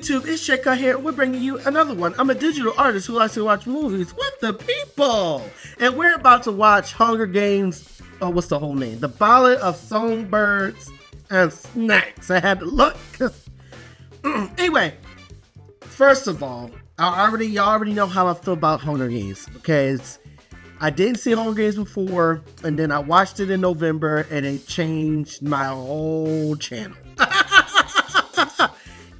YouTube? It's Cutt here. We're bringing you another one. I'm a digital artist who likes to watch movies with the people. And we're about to watch Hunger Games. Oh, what's the whole name? The Ballad of Songbirds and Snacks. I had to look. Anyway, first of all, y'all already know how I feel about Hunger Games. Because I didn't see Hunger Games before, and then I watched it in November, and it changed my whole channel.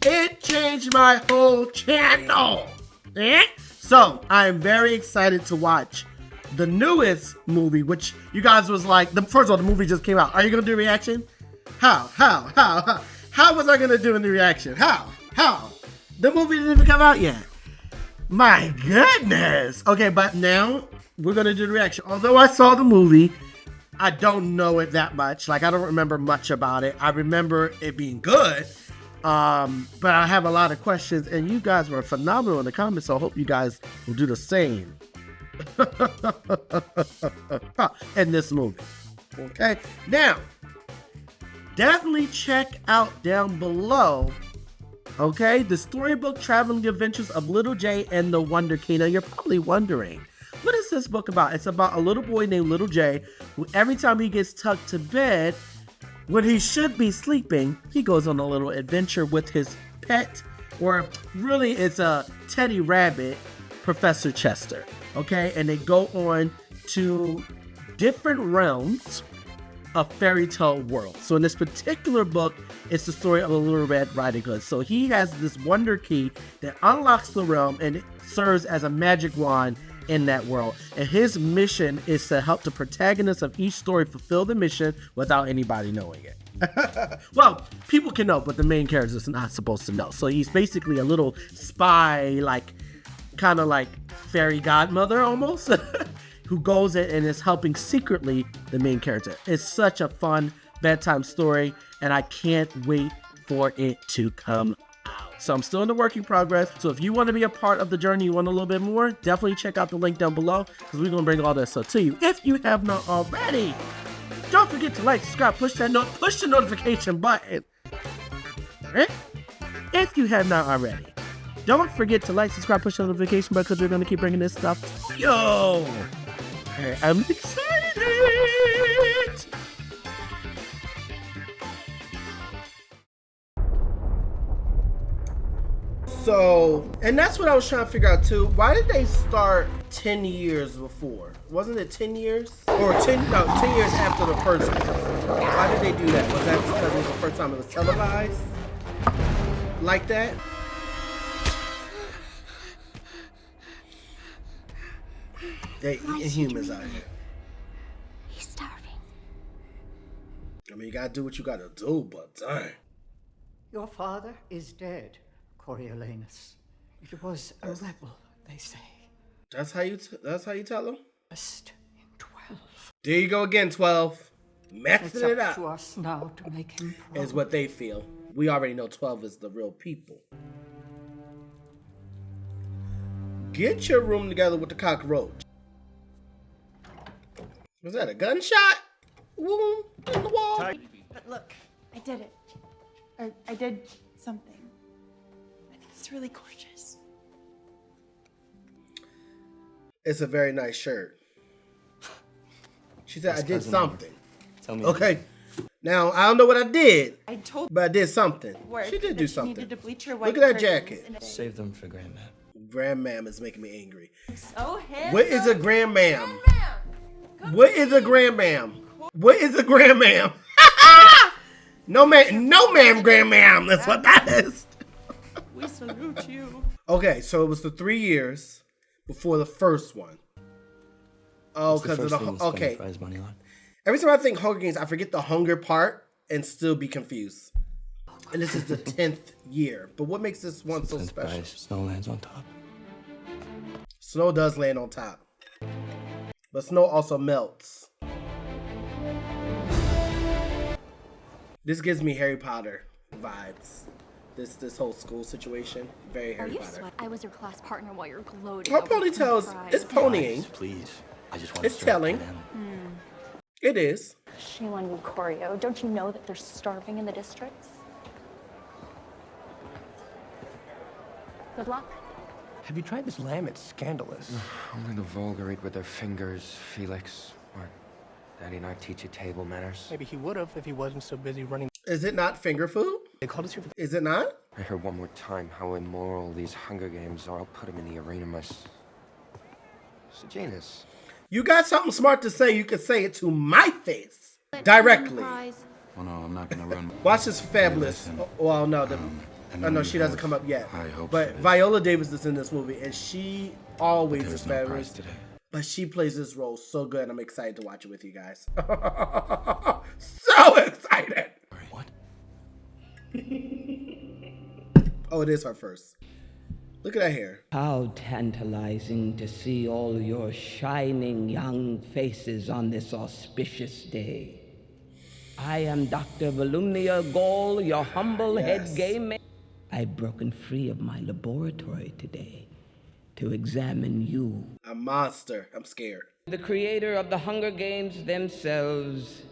It changed my whole channel. So I am very excited to watch the newest movie, which you guys was like, first of all, the movie just came out. Are you gonna do a reaction? How was I gonna do a reaction? How? The movie didn't even come out yet. My goodness. Okay, but now we're gonna do the reaction. Although I saw the movie, I don't know it that much. Like, I don't remember much about it. I remember it being good. But I have a lot of questions, and you guys were phenomenal in the comments, so I hope you guys will do the same in this movie. Okay, now definitely check out down below, okay, the storybook Traveling Adventures of Little J and the Wonder King. Now you're probably wondering, what is this book about? It's about a little boy named Little J who every time he gets tucked to bed, when he should be sleeping, he goes on a little adventure with his pet, or really it's a teddy rabbit, Professor Chester. Okay, and they go on to different realms of fairy tale world. So in this particular book, it's the story of a Little Red Riding Hood. So he has this wonder key that unlocks the realm, and it serves as a magic wand in that world, and his mission is to help the protagonist of each story fulfill the mission without anybody knowing it. Well, people can know, but the main character is not supposed to know. So he's basically a little spy, like kind of like fairy godmother almost, who goes in and is helping secretly the main character. It's such a fun bedtime story, and I can't wait for it to come. So I'm still in the work in progress. So if you want to be a part of the journey, you want a little bit more, definitely check out the link down below, because we're going to bring all that stuff to you. If you have not already, don't forget to like, subscribe, push the notification button. Alright? If you have not already, don't forget to like, subscribe, push the notification button, because we're going to keep bringing this stuff to you. Alright, I'm excited. So, and that's what I was trying to figure out too. Why did they start 10 years before? Wasn't it 10 years? Or 10 years after the first one. Why did they do that? Was that because it was the first time it was televised? Like that? They eating humans out here. He's starving. I mean, you gotta do what you gotta do, but dang. Your father is dead, Coriolanus. It was a rebel, they say. That's how you tell them? Just in 12. There you go again, 12. Messing it up. To us now to make him proud. Is what they feel. We already know 12 is the real people. Get your room together with the cockroach. Was that a gunshot? Woo, in the wall. But look, I did it. Or I did something. I think it's really gorgeous. It's a very nice shirt. She said, I did something. Tell me. Okay. Now, I don't know what I did, I told but I did something. work She did that do she something. needed to bleach her white Look at that curtains jacket. and- Save them for Grandma. Grandmam is making me angry. So handsome. What is a grandmam? What is a grandmam? What is a grandmam? No ma'am, grandmam. That's what that is. We salute you. Okay, so it was the 3 years before the first one. Oh, because of the okay. Prize money on. Every time I think Hunger Games, I forget the hunger part and still be confused. And this is the 10th year. But what makes this one so special? Prize, snow lands on top. Snow does land on top. But snow also melts. This gives me Harry Potter vibes. This whole school situation. Very Harry Potter. I was your class partner while you're gloating. Her ponytails, it's ponying. Please. I just want It's telling. It is. Shame on you, Choreo. Don't you know that they're starving in the districts? Good luck. Have you tried this lamb? It's scandalous. Only the vulgar eat with their fingers, Felix. Or Daddy and I teach you table manners. Maybe he would have if he wasn't so busy running. Is it not finger food? They called us here for Is it not? I heard one more time how immoral these Hunger Games are. I'll put him in the arena Janus. You got something smart to say, you can say it to my face. Directly. Well, no, I'm not gonna run. Watch this fabulous. Hey, listen, Well, no, I know she you doesn't have come up yet. high hopes But for this. Viola Davis is in this movie, and she always There's is no prize fabulous. today. But she plays this role so good, I'm excited to watch it with you guys. So excited! What? Oh, it is her first. Look at that hair. How tantalizing to see all your shining young faces on this auspicious day. I am Dr. Volumnia Gall, your humble Yes. head game maker. I've broken free of my laboratory today to examine you. A monster. I'm scared. The creator of the Hunger Games themselves,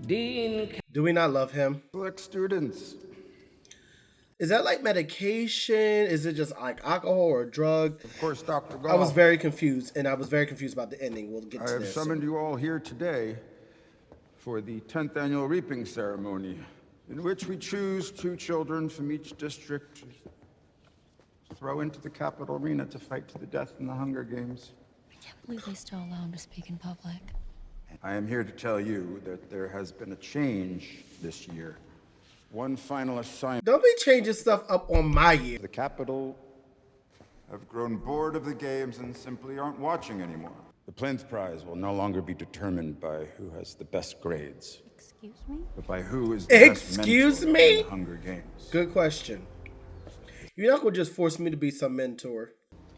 Dean. Do we not love him? Select students. Is that like medication? Is it just like alcohol or a drug? Of course, Dr. Gall. I was very confused, and I was very confused about the ending. We'll get I to have this. summoned you all here today for the 10th annual reaping ceremony, in which we choose 2 children from each district to throw into the capital arena to fight to the death in the Hunger Games. I can't believe they still allow him to speak in public. I am here to tell you that there has been a change this year. One final assignment. Don't be changing stuff up on my year. The capital have grown bored of the games and simply aren't watching anymore. The Plinth Prize will no longer be determined by who has the best grades, Excuse me? but by who is the best Excuse mentor me? in the Hunger Games. Good question. You're not gonna just force me to be some mentor.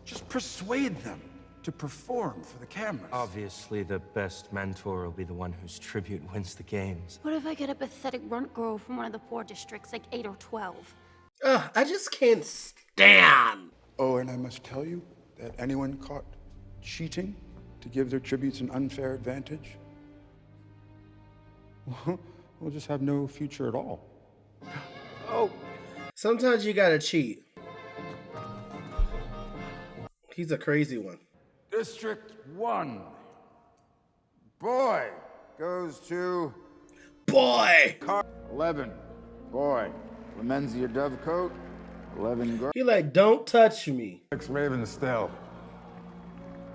Just persuade them to perform for the cameras. Obviously, the best mentor will be the one whose tribute wins the games. What if I get a pathetic runt girl from one of the poor districts, like 8 or 12? I just can't stand. Oh, and I must tell you that anyone caught cheating to give their tributes an unfair advantage will just have no future at all. Oh. Sometimes you gotta cheat. He's a crazy one. District 1. Boy goes to Boy! 11. Boy. Lemenzia Dovecoat. 11 girl. He like, don't touch me. 6 Raven Estelle.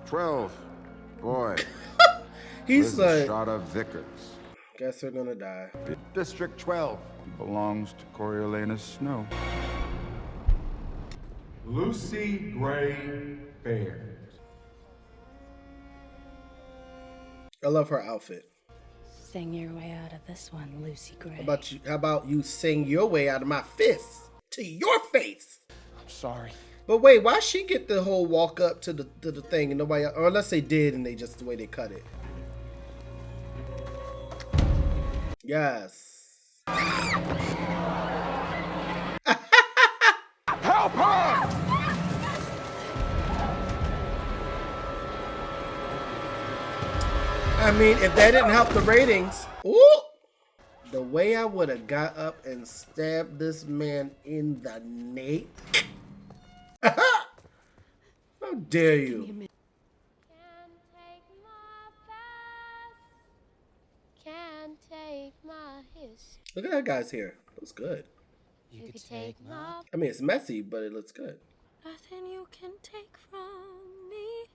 12. Boy. He's like, Shada Vickers. guess they're gonna die. District 12 belongs to Coriolanus Snow. Lucy Gray Baird. I love her outfit. Sing your way out of this one, Lucy Gray. How about you sing your way out of my fist to your face? I'm sorry. But wait, why she get the whole walk up to the thing and nobody, or unless they did and they just the way they cut it. Yes. Help her! I mean, if that didn't help the ratings, ooh, the way I would have got up and stabbed this man in the neck. How dare you? Look at that guy's hair. Looks good. You could take my I mean, it's messy, but it looks good. nothing you can take from me.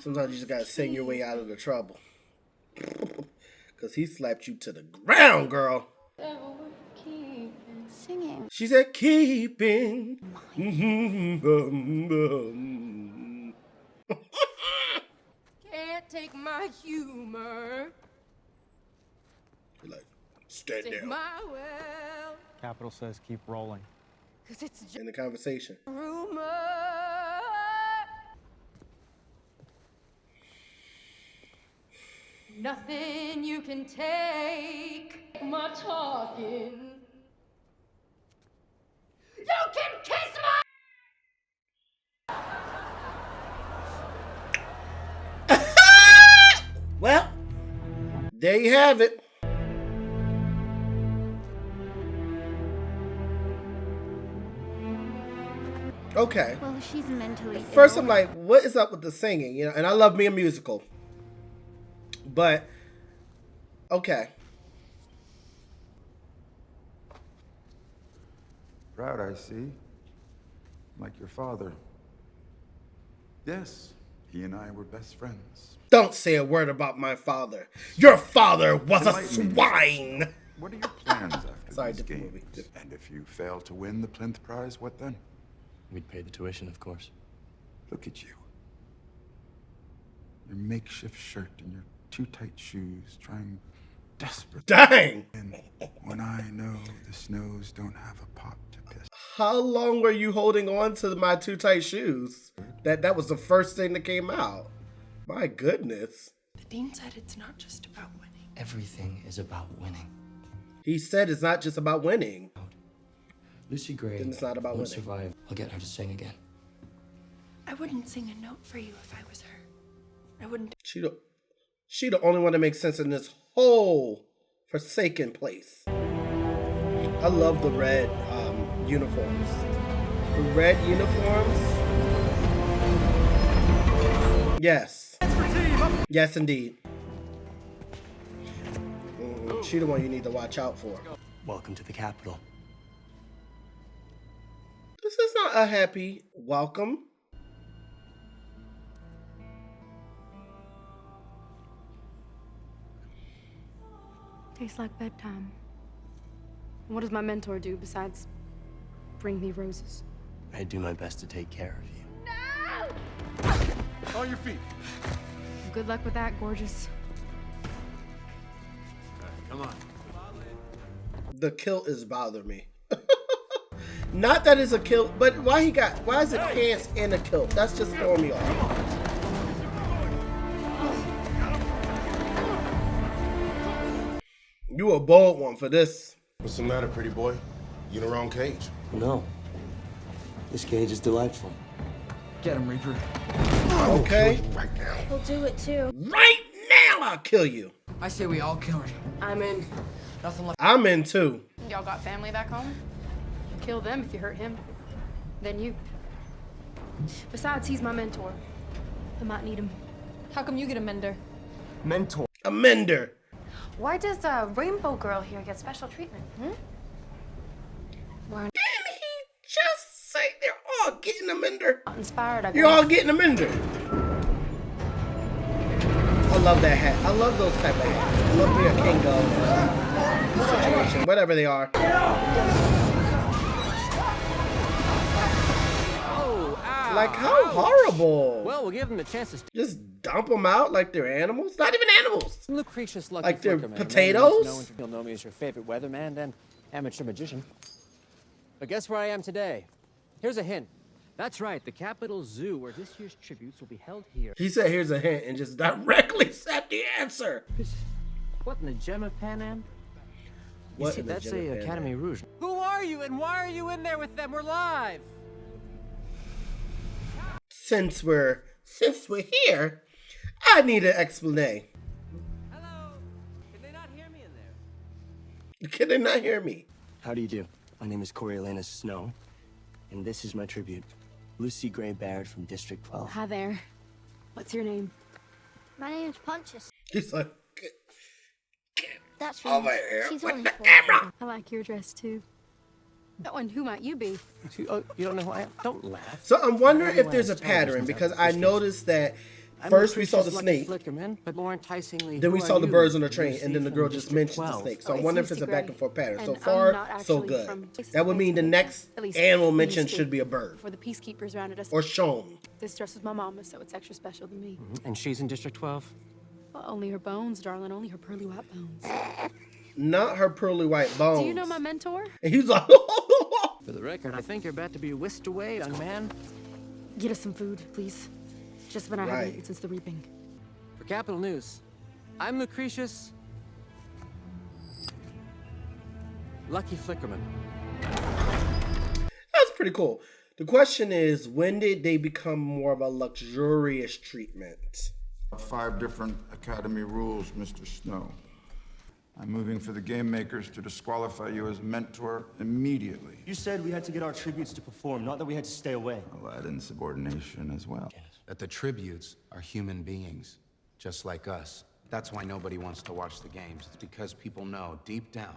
Sometimes you just gotta sing your way out of the trouble. Cause he slapped you to the ground, girl. Singing. She said, keeping. Can't take my humor. You're like, stand Take down my well. Capital says keep rolling. Cause it's just in the conversation. rumor. Nothing you can take. My talking. You can kiss my. Well, there you have it. Okay. Well, she's mentally First, ill. I'm like, what is up with the singing? You know, and I love me a musical, but okay. Proud, I see. Like your father. Yes, he and I were best friends. Don't say a word about my father. Your father was a Enlighten me, swine. What are your plans after Sorry, these different games? movie. And if you fail to win the plinth prize, what then? We'd pay the tuition, of course. Look at you. Your makeshift shirt and your too tight shoes, trying desperately. Dang. And when I know the Snows don't have a pot to piss. How long were you holding on to my too tight shoes? That was the first thing that came out. My goodness. The dean said it's not just about winning. Everything is about winning. He said it's not just about winning. Lucy Gray Then it's not about won't winning. survive. I'll get her to sing again. I wouldn't sing a note for you if I was her. I wouldn't. She the only one that makes sense in this whole forsaken place. I love the red uniforms. The red uniforms. Yes. Yes, indeed. She the one you need to watch out for. Welcome to the Capitol. This is not a happy welcome. Tastes like bedtime. And what does my mentor do besides bring me roses? I do my best to take care of you. On your feet. Good luck with that, gorgeous. Come on. The kilt is bothering me. Not that it's a kilt, but why is it pants and a kilt? That's just throwing me off. You a bold one for this. What's the matter, pretty boy? You in the wrong cage. No. This cage is delightful. Get him, Reaper. Okay. Right now. He'll do it too. Right now, I'll kill you. I say we all kill her. I'm in. Nothing left. I'm in too. Y'all got family back home? Kill them if you hurt him. Then you. Besides, he's my mentor. I might need him. How come you get a mender? Mentor. A mender. Why does the rainbow girl here get special treatment? Didn't he just say they're all getting a mender? Not inspired, I You're guess. all getting a mender. I love that hat. I love those type of hats. I love being a Kingo situation, whatever they are. Like, how horrible. Well, we'll give them a chance to Just dump them out like they're animals? Not even animals. Lucretius Lucky Like they're Flickerman. potatoes? You'll know me as your favorite weatherman and amateur magician. But guess where I am today? Here's a hint. That's right, the Capitol Zoo, where this year's tributes will be held here. He said, here's a hint, and just directly said the answer. What in the gem of Pan Am? You What see, in the that's gem of a Pan Am? Academy Rouge. Who are you and why are you in there with them? We're live. Since we're here, I need an explanation. Hello. Can they not hear me in there? Can they not hear me? How do you do? My name is Coriolanus Snow, and this is my tribute. Lucy Gray Baird from District 12. Hi there. What's your name? My name's Pontius. He's like, That's over right. here She's with only the 4. camera. I like your dress too. Oh, and who might you be? Oh, you don't know who I am? Don't laugh. So I'm wondering if Everyone there's a has televisions pattern out because there. I noticed that I'm first we saw the Lucretius Lucky snake, Flickerman, but more enticingly, then we who saw are the you? birds on the train, Lucy and then the from girl just District mentioned the 12. snake. So Oh, I it's wonder if Lucy it's a Gray, back and forth pattern. So and I'm far, not so actually good. from places That would like mean the that. next At least animal we mentioned used to. should be a bird Before the peacekeepers rounded us. or shown. This dress was my mama's, so it's extra special to me. And she's in District 12? Well, only her bones, darling. Only her pearly white bones. Not her pearly white bones. Do you know my mentor? And he's like, For the record, I think you're about to be whisked away, young man. Get us some food, please. Just when I Right. haven't eaten since the reaping. For Capital News, I'm Lucretius Lucky Flickerman. that's pretty cool. The question is, when did they become more of a luxurious treatment? 5 different Academy rules, Mr. Snow. I'm moving for the game makers to disqualify you as mentor immediately. You said we had to get our tributes to perform, not that we had to stay away. Well, that insubordination as well. That the tributes are human beings, just like us. That's why nobody wants to watch the games. It's because people know, deep down,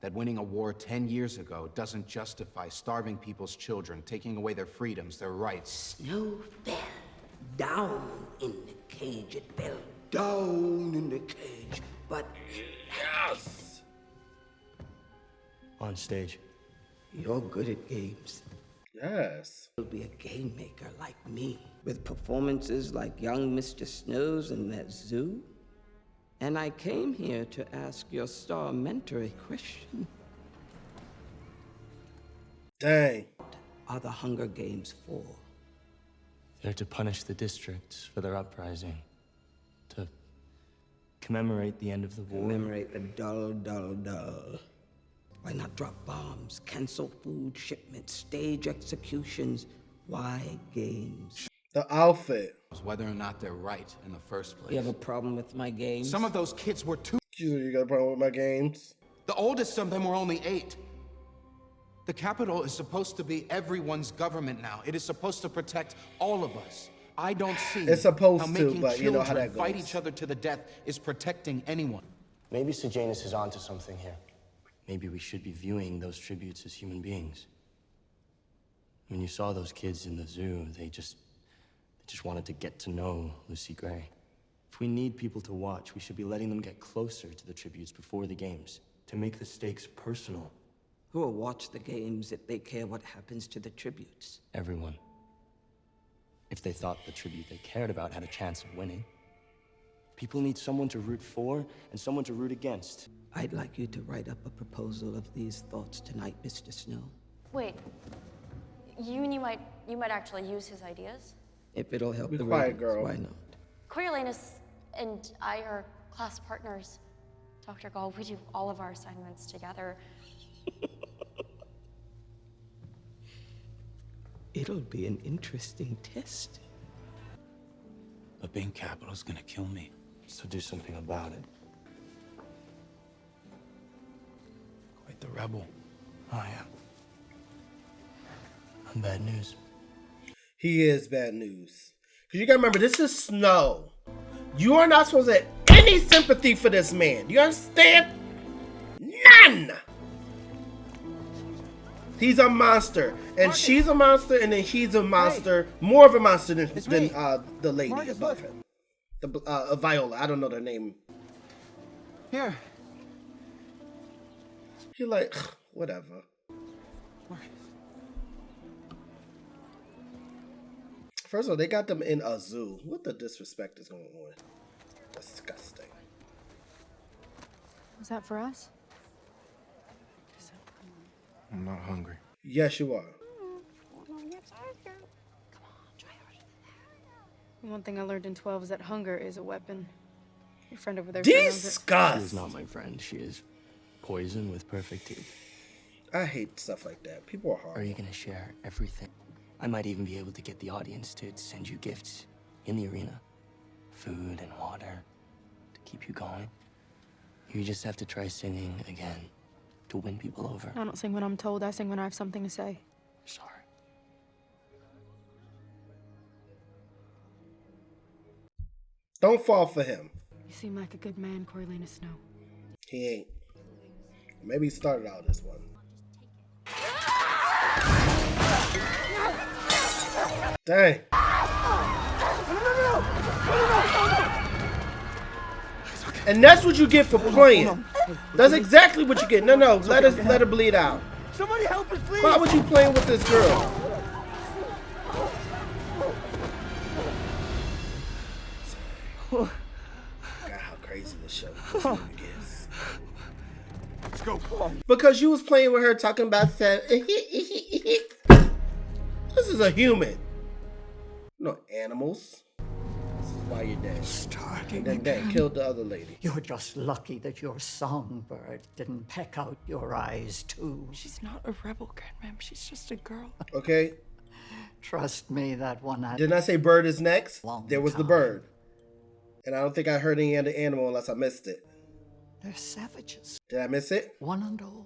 that winning a war 10 years ago doesn't justify starving people's children, taking away their freedoms, their rights. Snow fell down in the cage. It fell down in the cage. But Yes! On stage. you're good at games. Yes. You'll be a game maker like me, with performances like young Mr. Snow's in that zoo. And I came here to ask your star mentor a question. Dang. What are the Hunger Games for? They're to punish the districts for their uprising. To commemorate the end of the war. Commemorate the dull, dull, dull. Why not drop bombs, cancel food shipments, stage executions? Why games? The outfit. Whether or not they're right in the first place. You have a problem with my games? Some of those kids were too. You got a problem with my games? The oldest of them were only 8. The Capitol is supposed to be everyone's government now. It is supposed to protect all of us. I don't see It's supposed how to, making but you know how children that fight goes. each other to the death is protecting anyone. Maybe Sejanus is onto something here. Maybe we should be viewing those tributes as human beings. When you saw those kids in the zoo, they just wanted to get to know Lucy Gray. If we need people to watch, we should be letting them get closer to the tributes before the games, to make the stakes personal. Who will watch the games if they care what happens to the tributes? Everyone. If they thought the tribute they cared about had a chance of winning. People need someone to root for and someone to root against. I'd like you to write up a proposal of these thoughts tonight, Mr. Snow. Wait, you mean you might actually use his ideas? If it'll help Be the quiet, ratings, girl. why not? Coriolanus and I are class partners. Dr. Gall, we do all of our assignments together. It'll be an interesting test. But being Capital's gonna kill me. So do something about it. Quite the rebel. I am. I'm bad news. He is bad news. Because you gotta remember, this is Snow. You are not supposed to have any sympathy for this man. You understand? None! He's a monster. And she's a monster, and then he's a monster. More of a monster than the lady above him. The Viola. I don't know their name. Here. You're like, whatever. First of all, they got them in a zoo. What the disrespect is going on? Disgusting. Was that for us? I'm not hungry. Yes, you are. One thing I learned in 12 is that hunger is a weapon. Your friend over there. Disgust. She is not my friend. She is poison with perfect teeth. I hate stuff like that. People are hard. Are you gonna share everything? I might even be able to get the audience to send you gifts in the arena. Food and water to keep you going. You just have to try singing again to win people over. I don't sing when I'm told. I sing when I have something to say. Sorry. Don't fall for him. You seem like a good man, Coriolanus Snow. He ain't. Maybe he started out this one. Dang. And that's what you get for playing. That's exactly what you get. No, let her bleed out. Somebody help us, please! Why would you playing with this girl? God, how crazy this show is. Let's go. Because you was playing with her talking about that. This is a human. No animals. This is why you're dead. Starting And then again. that killed the other lady. You're just lucky that your songbird didn't peck out your eyes, too. She's not a rebel, Grandmam. She's just a girl. Okay. Trust me, that one had... Didn't I say bird is next? Long There was the time. bird. And I don't think I heard any other animal unless I missed it. They're savages, Did I miss it? one and all.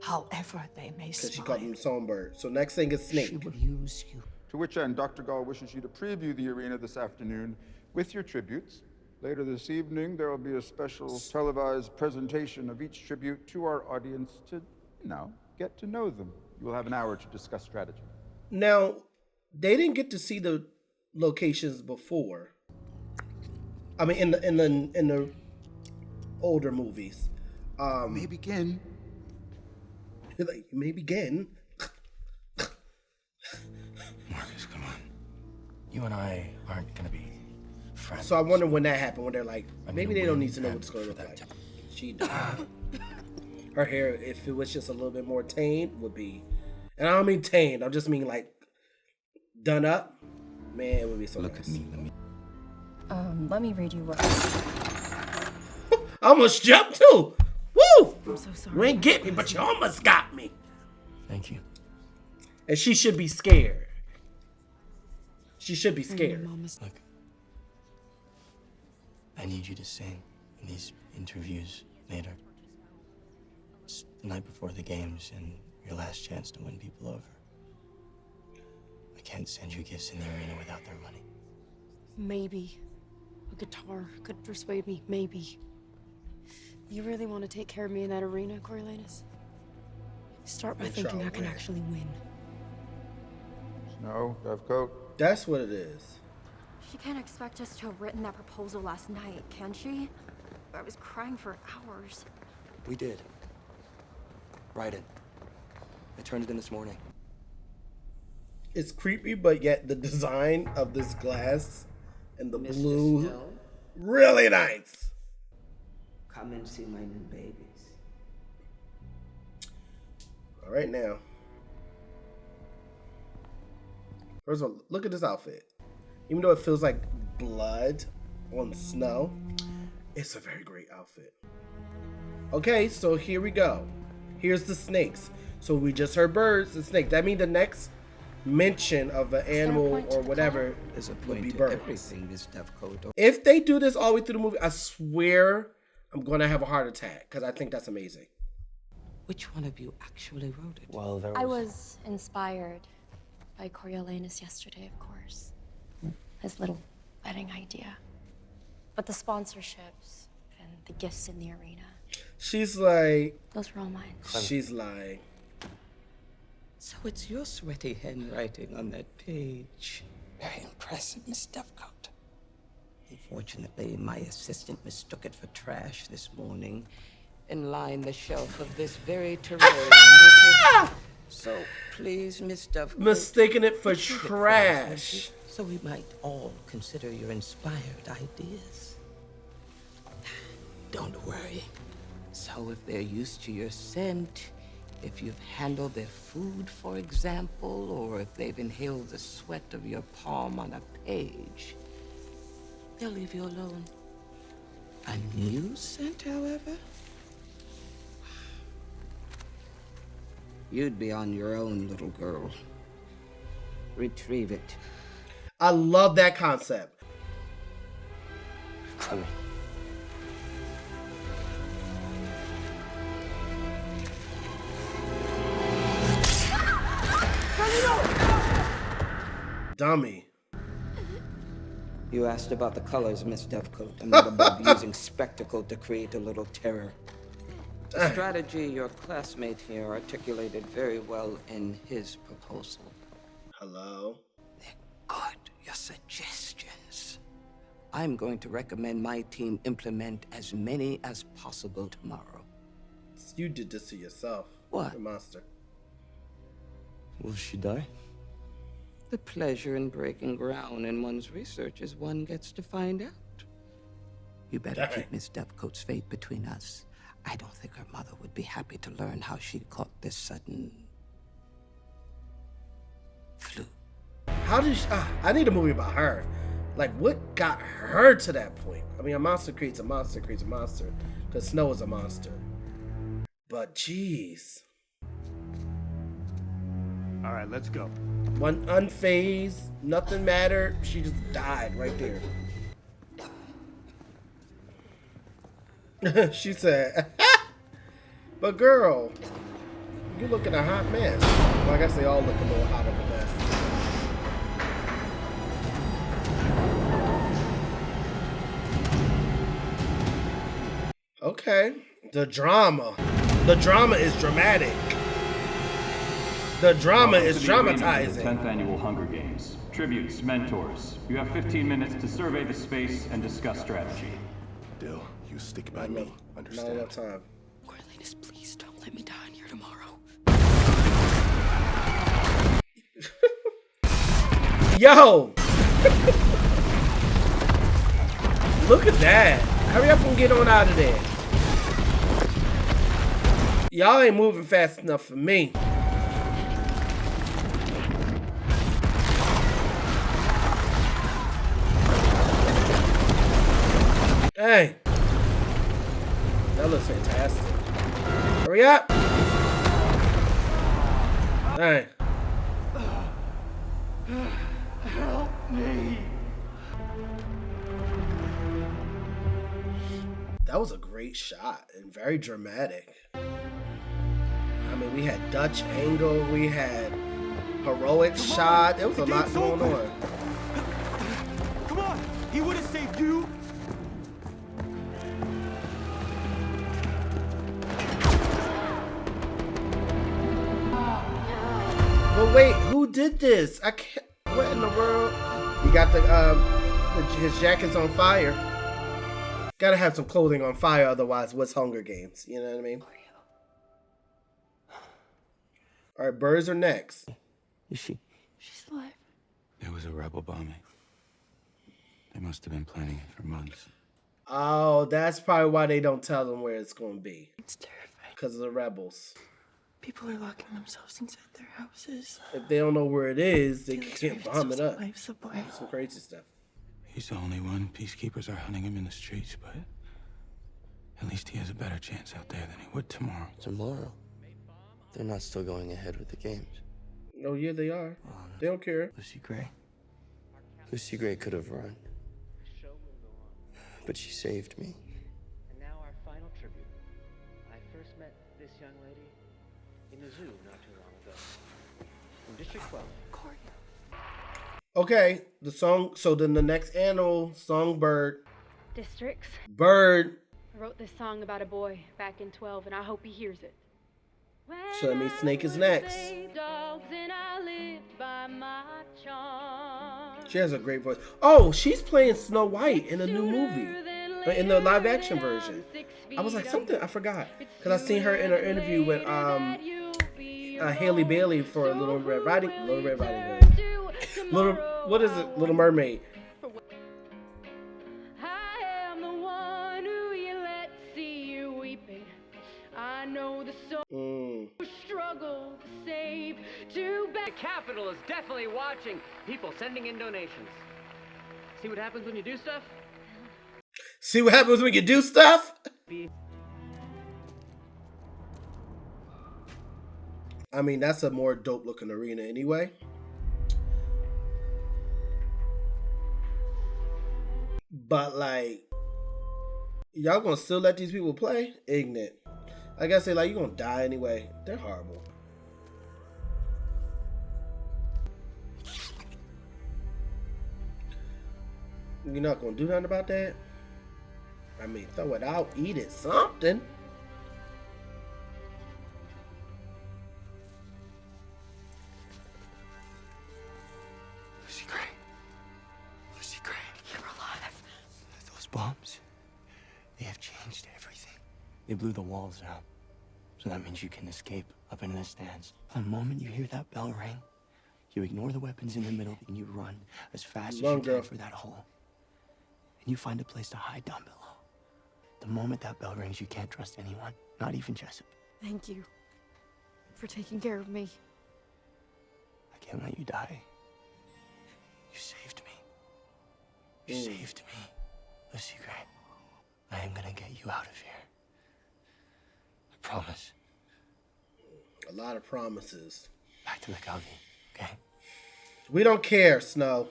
However they may Because she smile. called them songbirds. So next thing is Snake. She will use you. To which end, Dr. Gall wishes you to preview the arena this afternoon with your tributes. Later this evening, there will be a special televised presentation of each tribute to our audience to, get to know them. You will have an hour to discuss strategy. Now, they didn't get to see the locations before. I mean, in the older movies. May begin. Like, you may begin. Marcus, come on. You and I aren't gonna be friends. So I wonder when that happened, when they're like, maybe they don't need to know win what it's going to look like. time. She died. Her hair, if it was just a little bit more tamed, would be, and I don't mean tamed, I just mean like done up. Man, it would be so Look nice. at me. Let me read you what. I almost jumped too. Woo! I'm so sorry. You ain't get me, but you almost got me. Thank you. And she should be scared. She should be scared. Look, I need you to sing in these interviews later. It's the night before the games and your last chance to win people over. I can't send you gifts in the arena without their money. Maybe a guitar could persuade me. Maybe. You really want to take care of me in that arena, Coriolanus? Start by thinking I can actually win. No, Dovecoat. That's what it is. She can't expect us to have written that proposal last night, can she? I was crying for hours. We did. Write it. I turned it in this morning. It's creepy, but yet the design of this glass and the blue, Snow, really nice. come and see my new babies. All right now. First of all, look at this outfit. Even though it feels like blood on snow, it's a very great outfit. Okay, so here we go. Here's the snakes. So we just heard birds and snakes. That means the next mention of an animal or whatever would be birds. If they do this all the way through the movie, I swear I'm going to have a heart attack because I think that's amazing. Which one of you actually wrote it? Well, there was... I was inspired by Coriolanus yesterday, of course. His little wedding idea. But the sponsorships and the gifts in the arena, She's like... those were all mine. She's like... So it's your sweaty handwriting on that page. Very impressive, Miss Dovecoat. Unfortunately, my assistant mistook it for trash this morning and lined the shelf of this very terrarium with it. So please, Miss Dovecoat, mistaking it for retrieve it trash. so we might all consider your inspired ideas. Don't worry. So if they're used to your scent, if you've handled their food, for example, or if they've inhaled the sweat of your palm on a page, they'll leave you alone. A new scent, however? You'd be on your own, little girl. Retrieve it. I love that concept. Clemmy. Dummy. You asked about the colors, Miss Dovecoat. I'm not above using spectacle to create a little terror. A strategy your classmate here articulated very well in his proposal. Hello? They're good, your suggestions. I'm going to recommend my team implement as many as possible tomorrow. You did this to yourself. What? The monster. Will she die? The pleasure in breaking ground in one's research is one gets to find out. You better keep Miss Dovecoat's fate between us. I don't think her mother would be happy to learn how she caught this sudden flu. How did she, I need a movie about her. Like, what got her to that point? I mean, a monster creates a monster creates a monster. Because Snow is a monster. But, jeez. All right, let's go. One unfazed, nothing mattered. She just died right there. She said, but girl, you looking a hot mess. Well, I guess they all look a little hot of a mess. Okay. The drama. The drama is dramatic. The drama is dramatizing. 10th Annual Hunger Games. Tributes, mentors. You have 15 minutes to survey the space and discuss strategy. Dill, you stick by me. Understand? Not enough time. Coriolanus, please don't let me die in here tomorrow. Yo! Look at that. Hurry up and get on out of there. Y'all ain't moving fast enough for me. Hey. That looks fantastic. Hurry up. Dang. Help me. That was a great shot and very dramatic. I mean, we had Dutch angle, we had heroic shot. There was a lot going on. Come on, he would have saved you. But wait, who did this? I can't. What in the world? He got his jacket's on fire. Gotta have some clothing on fire, otherwise, what's Hunger Games? You know what I mean? All right, birds are next. Is she? She's alive. There was a rebel bombing. They must have been planning it for months. Oh, that's probably why they don't tell them where it's going to be. It's terrifying. Because of the rebels. People are locking themselves inside their houses. If they don't know where it is, they Felix can't bomb it up. Lives away. Some crazy stuff. He's the only one. Peacekeepers are hunting him in the streets, but at least he has a better chance out there than he would tomorrow. Tomorrow? They're not still going ahead with the games. Oh, yeah, they are. They don't care. Lucy Gray. Lucy Gray could have run. But she saved me. And now our final tribute. I first met this young lady in the zoo not too long ago. From District 12. Corey. Okay, the song. So then the next animal, songbird. Districts. Bird. I wrote this song about a boy back in 12, and I hope he hears it. So that means Snake is next. She has a great voice. Oh, she's playing Snow White in a new movie, in the live action version. I was like, something I forgot because I seen her in her interview with Haley Bailey for Little Red Riding Hood. What is it? Little Mermaid. Struggle to save to back. The Capitol is definitely watching. People sending in donations. See what happens when you do stuff? See what happens when you do stuff? I mean, that's a more dope looking arena anyway. But like, y'all gonna still let these people play? Ignorant. I gotta say, like, you're gonna die anyway. They're horrible. You're not gonna do nothing about that? I mean, throw it out, eat it, something. Lucy Gray. Lucy Gray. You're alive. Those bombs, they have changed everything. They blew the walls out. So that means you can escape up into the stands. The moment you hear that bell ring, you ignore the weapons in the middle and you run as fast as you can for that hole. And you find a place to hide down below. The moment that bell rings, you can't trust anyone, not even Jessup. Thank you for taking care of me. I can't let you die. You saved me. You saved me, Lucy Gray. I am gonna get you out of here. I promise. A lot of promises. Back to the Calvi, okay? We don't care, Snow.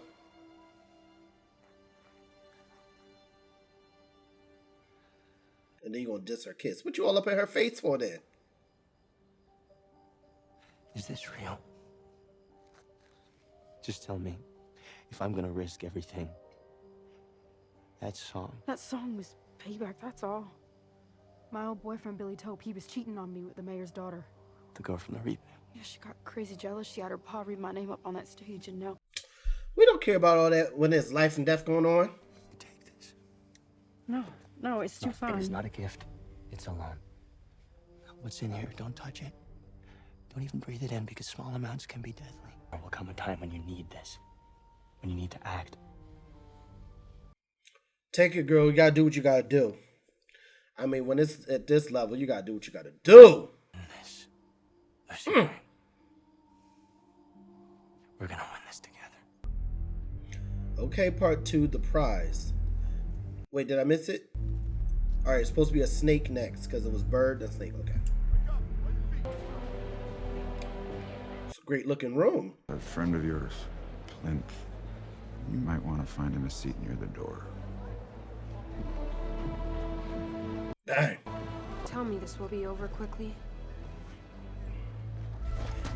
And then you gonna diss her kiss. What you all up in her face for then? Is this real? Just tell me if I'm gonna risk everything. That song. That song was payback, that's all. My old boyfriend, Billy Tope, he was cheating on me with the mayor's daughter. The girl from the reaping. Yeah, she got crazy jealous. She had her pa read my name up on that stage, and now... We don't care about all that when there's life and death going on. No, it's too fun. It is not a gift. It's a loan. What's in here? Don't touch it. Don't even breathe it in because small amounts can be deadly. There will come a time when you need this. When you need to act. Take it, girl. You gotta do what you gotta do. I mean, when it's at this level, you gotta do what you gotta do. Listen, we're gonna win this together. Okay, part 2, the prize. Wait, did I miss it? All right, it's supposed to be a snake next because it was bird and snake. Okay. It's a great looking room. A friend of yours, Plinth. You might want to find him a seat near the door. Dang. Tell me this will be over quickly.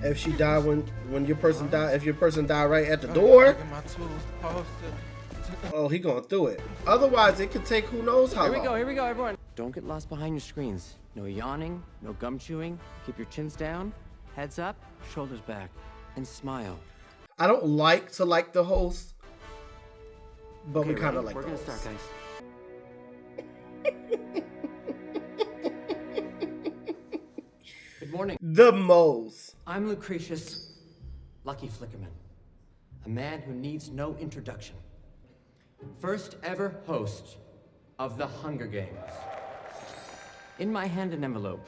If she died when your person died, if your person died right at the door, oh, he going through it. Otherwise, it could take who knows how long. Here we go, everyone. Don't get lost behind your screens. No yawning, no gum chewing. Keep your chins down, heads up, shoulders back, and smile. I don't like to like the host, but we kind of like We're the gonna host. start, guys. Good morning. The Moles. I'm Lucretius Lucky Flickerman, a man who needs no introduction. First ever host of the Hunger Games. In my hand, an envelope.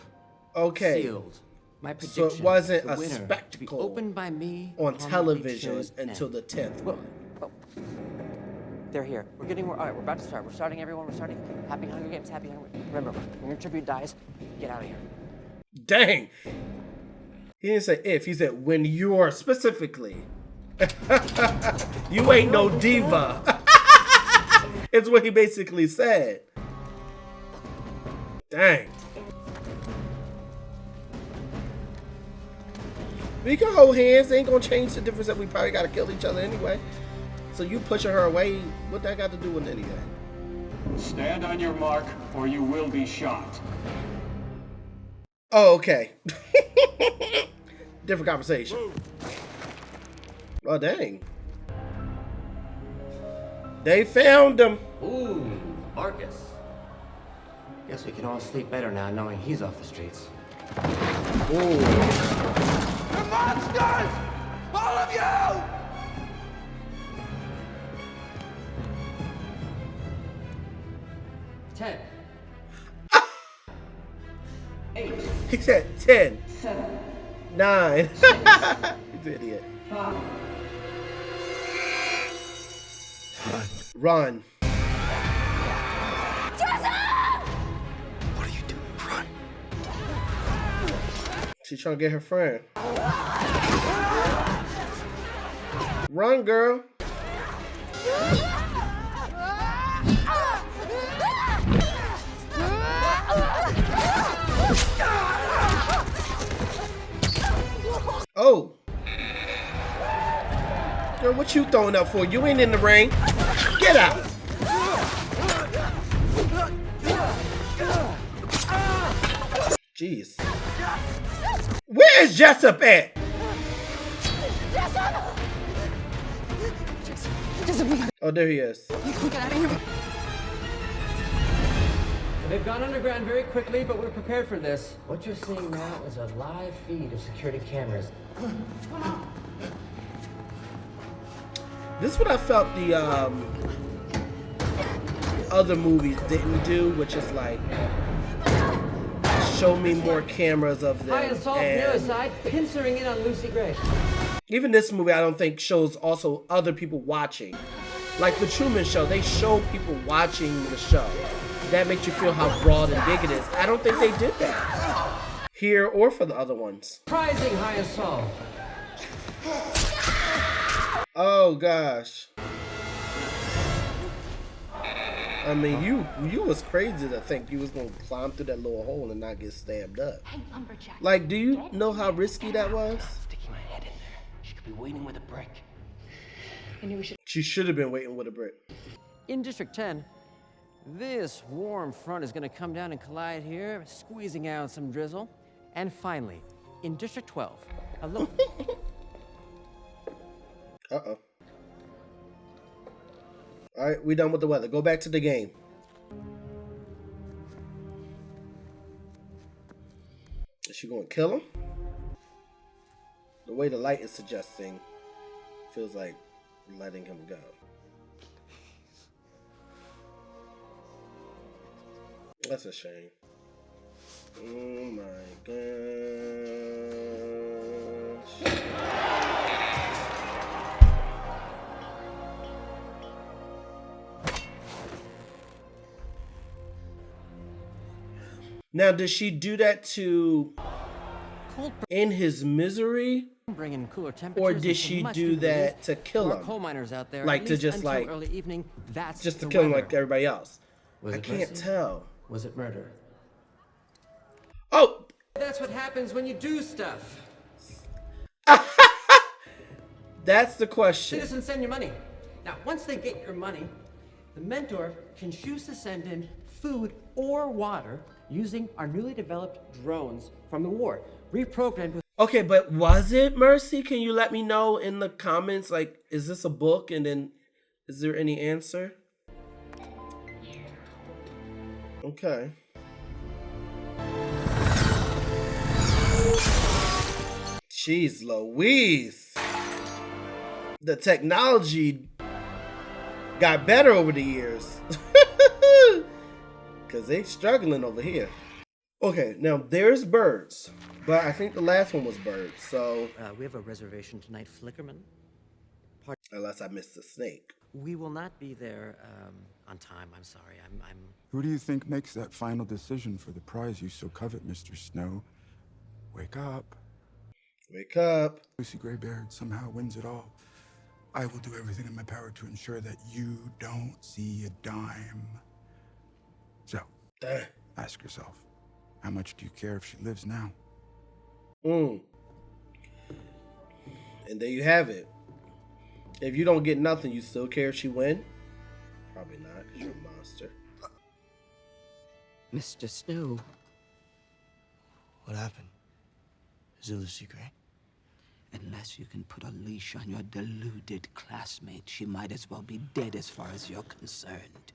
Okay. Sealed. My So prediction. it wasn't the a winner to be spectacle opened by me on upon the big television show's until end. the 10th one. They're here. We're getting. All right, we're about to start. We're starting, everyone. We're starting. Happy Hunger Games. Happy Hunger. Remember, when your tribute dies, get out of here. Dang. He didn't say if, he said when you're specifically. You ain't no diva. It's what he basically said. Dang. We can hold hands. They ain't gonna change the difference that we probably gotta kill each other anyway. So you pushing her away, what that got to do with anything? Stand on your mark, or you will be shot. Oh, okay. Different conversation. Oh, dang. They found him. Ooh, Marcus. Guess we can all sleep better now knowing he's off the streets. Ooh. The monsters! All of you! Ten. 8. He said 10. 7. 9. He's an idiot. 5. Run. What are you doing? Run. She's trying to get her friend. Run, girl. Oh. Girl, what you throwing up for? You ain't in the ring. Get out. Jeez. Where is Jessup at? Oh, there he is. Get out of here. They've gone underground very quickly, but we're prepared for this. What you're seeing now is a live feed of security cameras. This is what I felt the other movies didn't do, which is like show me more cameras of them. High assault, near side, pincering in on Lucy Gray. Even this movie, I don't think shows also other people watching. Like the Truman Show, they show people watching the show. That makes you feel how broad and big it is. I don't think they did that here or for the other ones. Prizing high assault. Oh gosh. I mean, you was crazy to think you was gonna climb through that little hole and not get stabbed up. Hey, lumberjack. Like, do you know how risky that was? Sticking my head in there. She could be waiting with a brick. I knew we should. She should have been waiting with a brick. In District 10, this warm front is going to come down and collide here, squeezing out some drizzle. And finally, in District 12, a little... Uh-oh. All right, we done with the weather. Go back to the game. Is she going to kill him? The way the light is suggesting feels like letting him go. That's a shame. Oh my gosh. Now, does she do that to end his misery? Bring in cooler temperatures, or did she do that to kill him? Coal miners out there, like to just like early evening, that's just to the kill him weather. like everybody else? Was I it can't mercy? tell. Was it murder? Oh! That's what happens when you do stuff. That's the question. Citizens send you money. Now, once they get your money, the mentor can choose to send in food or water using our newly developed drones from the war, reprogrammed with... Okay, but was it Mercy? Can you let me know in the comments? Like, is this a book? And then, is there any answer? Okay. Jeez Louise. The technology got better over the years. Because they struggling over here. Okay, now there's birds. But I think the last one was birds, so... we have a reservation tonight, Flickerman. Unless I missed the snake. We will not be there on time, I'm sorry. I'm... Who do you think makes that final decision for the prize you so covet, Mr. Snow? Wake up. Wake up. Lucy Greybeard somehow wins it all. I will do everything in my power to ensure that you don't see a dime. So, ask yourself, how much do you care if she lives now? And there you have it. If you don't get nothing, you still care if she win? Probably not, because you're a monster. Mr. Snow. What happened? Is it Lucy Gray? Unless you can put a leash on your deluded classmate, she might as well be dead as far as you're concerned.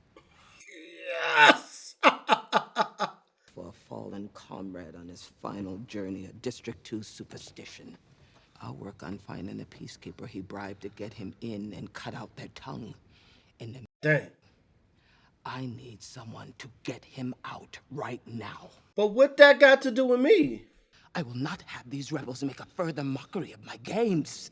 Yes! For a fallen comrade on his final journey, a District 2 superstition. I'll work on finding a peacekeeper he bribed to get him in and cut out their tongue. And dang. I need someone to get him out right now. But what that got to do with me? I will not have these rebels make a further mockery of my games.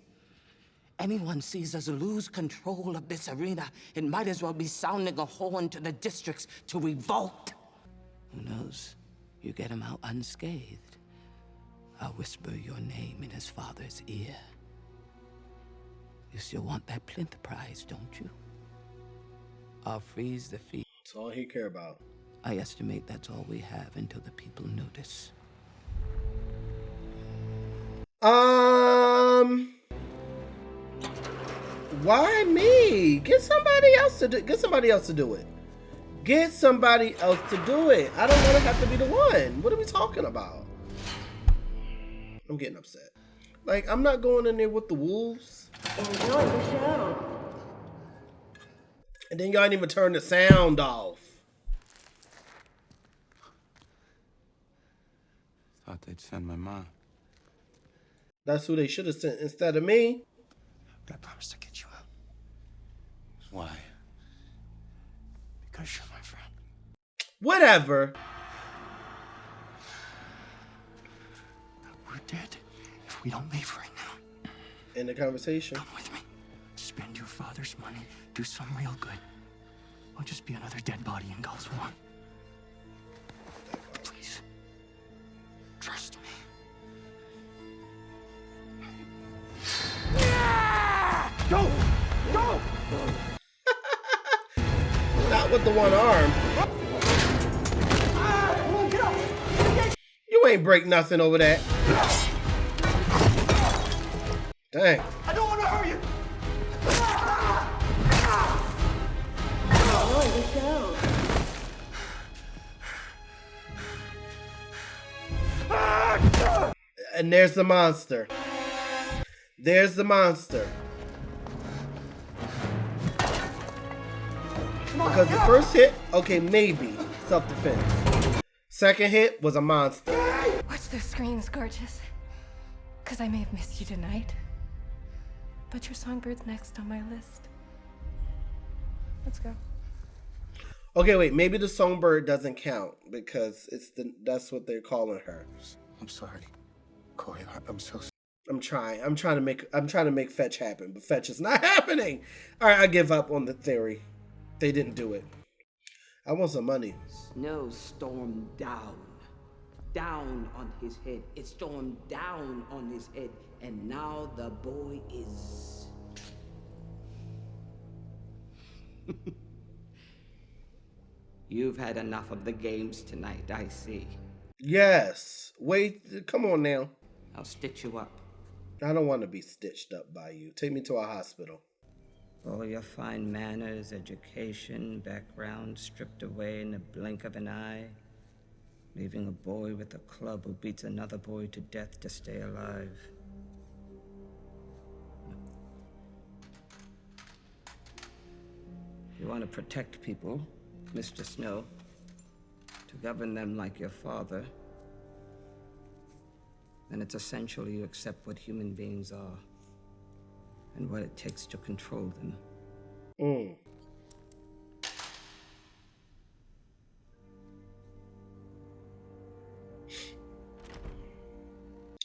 Anyone sees us lose control of this arena, it might as well be sounding a horn to the districts to revolt. Who knows? You get him out unscathed. I'll whisper your name in his father's ear. You still want that plinth prize, don't you? I'll freeze the fee. That's all he care about. I estimate that's all we have until the people notice. Why me? Get somebody else to do it. Get somebody else to do it. Get somebody else to do it. I don't want to have to be the one. What are we talking about? I'm getting upset. Like, I'm not going in there with the wolves. Enjoy the show. And then y'all didn't even turn the sound off. Thought they'd send my mom. That's who they should have sent instead of me. But I promised to get you out. Why? Because you're my friend. Whatever. We're dead if we don't leave right now. In the conversation. Come with me. Spend your father's money. Do some real good. I'll just be another dead body in God's war. Please. Trust me. Go! Go! Not with the one arm. You ain't break nothing over that. Dang. I don't want to hurt you. And there's the monster. There's the monster. Because the first hit, okay, maybe self-defense. Second hit was a monster. Watch those screens, gorgeous. Because I may have missed you tonight. But your Songbird's next on my list. Let's go. Okay, wait, maybe the Songbird doesn't count because that's what they're calling her. I'm sorry, Corey. I'm so sorry. I'm trying to make fetch happen, but fetch is not happening. All right, I give up on the theory. They didn't do it. I want some money. Snow stormed down on his head. It stormed down on his head, and now the boy is... You've had enough of the games tonight, I see. Yes. Wait, come on now. I'll stitch you up. I don't want to be stitched up by you. Take me to a hospital. All your fine manners, education, background stripped away in the blink of an eye, leaving a boy with a club who beats another boy to death to stay alive. You want to protect people, Mr. Snow, to govern them like your father, then it's essential you accept what human beings are and what it takes to control them.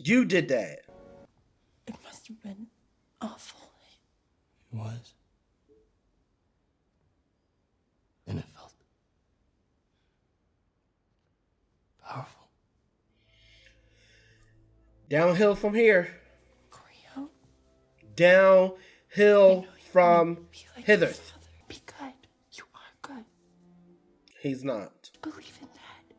You did that. It must have been awful. It was. And it felt powerful. Downhill from here. Downhill from hither. Be good. You are good. He's not. Believe in that.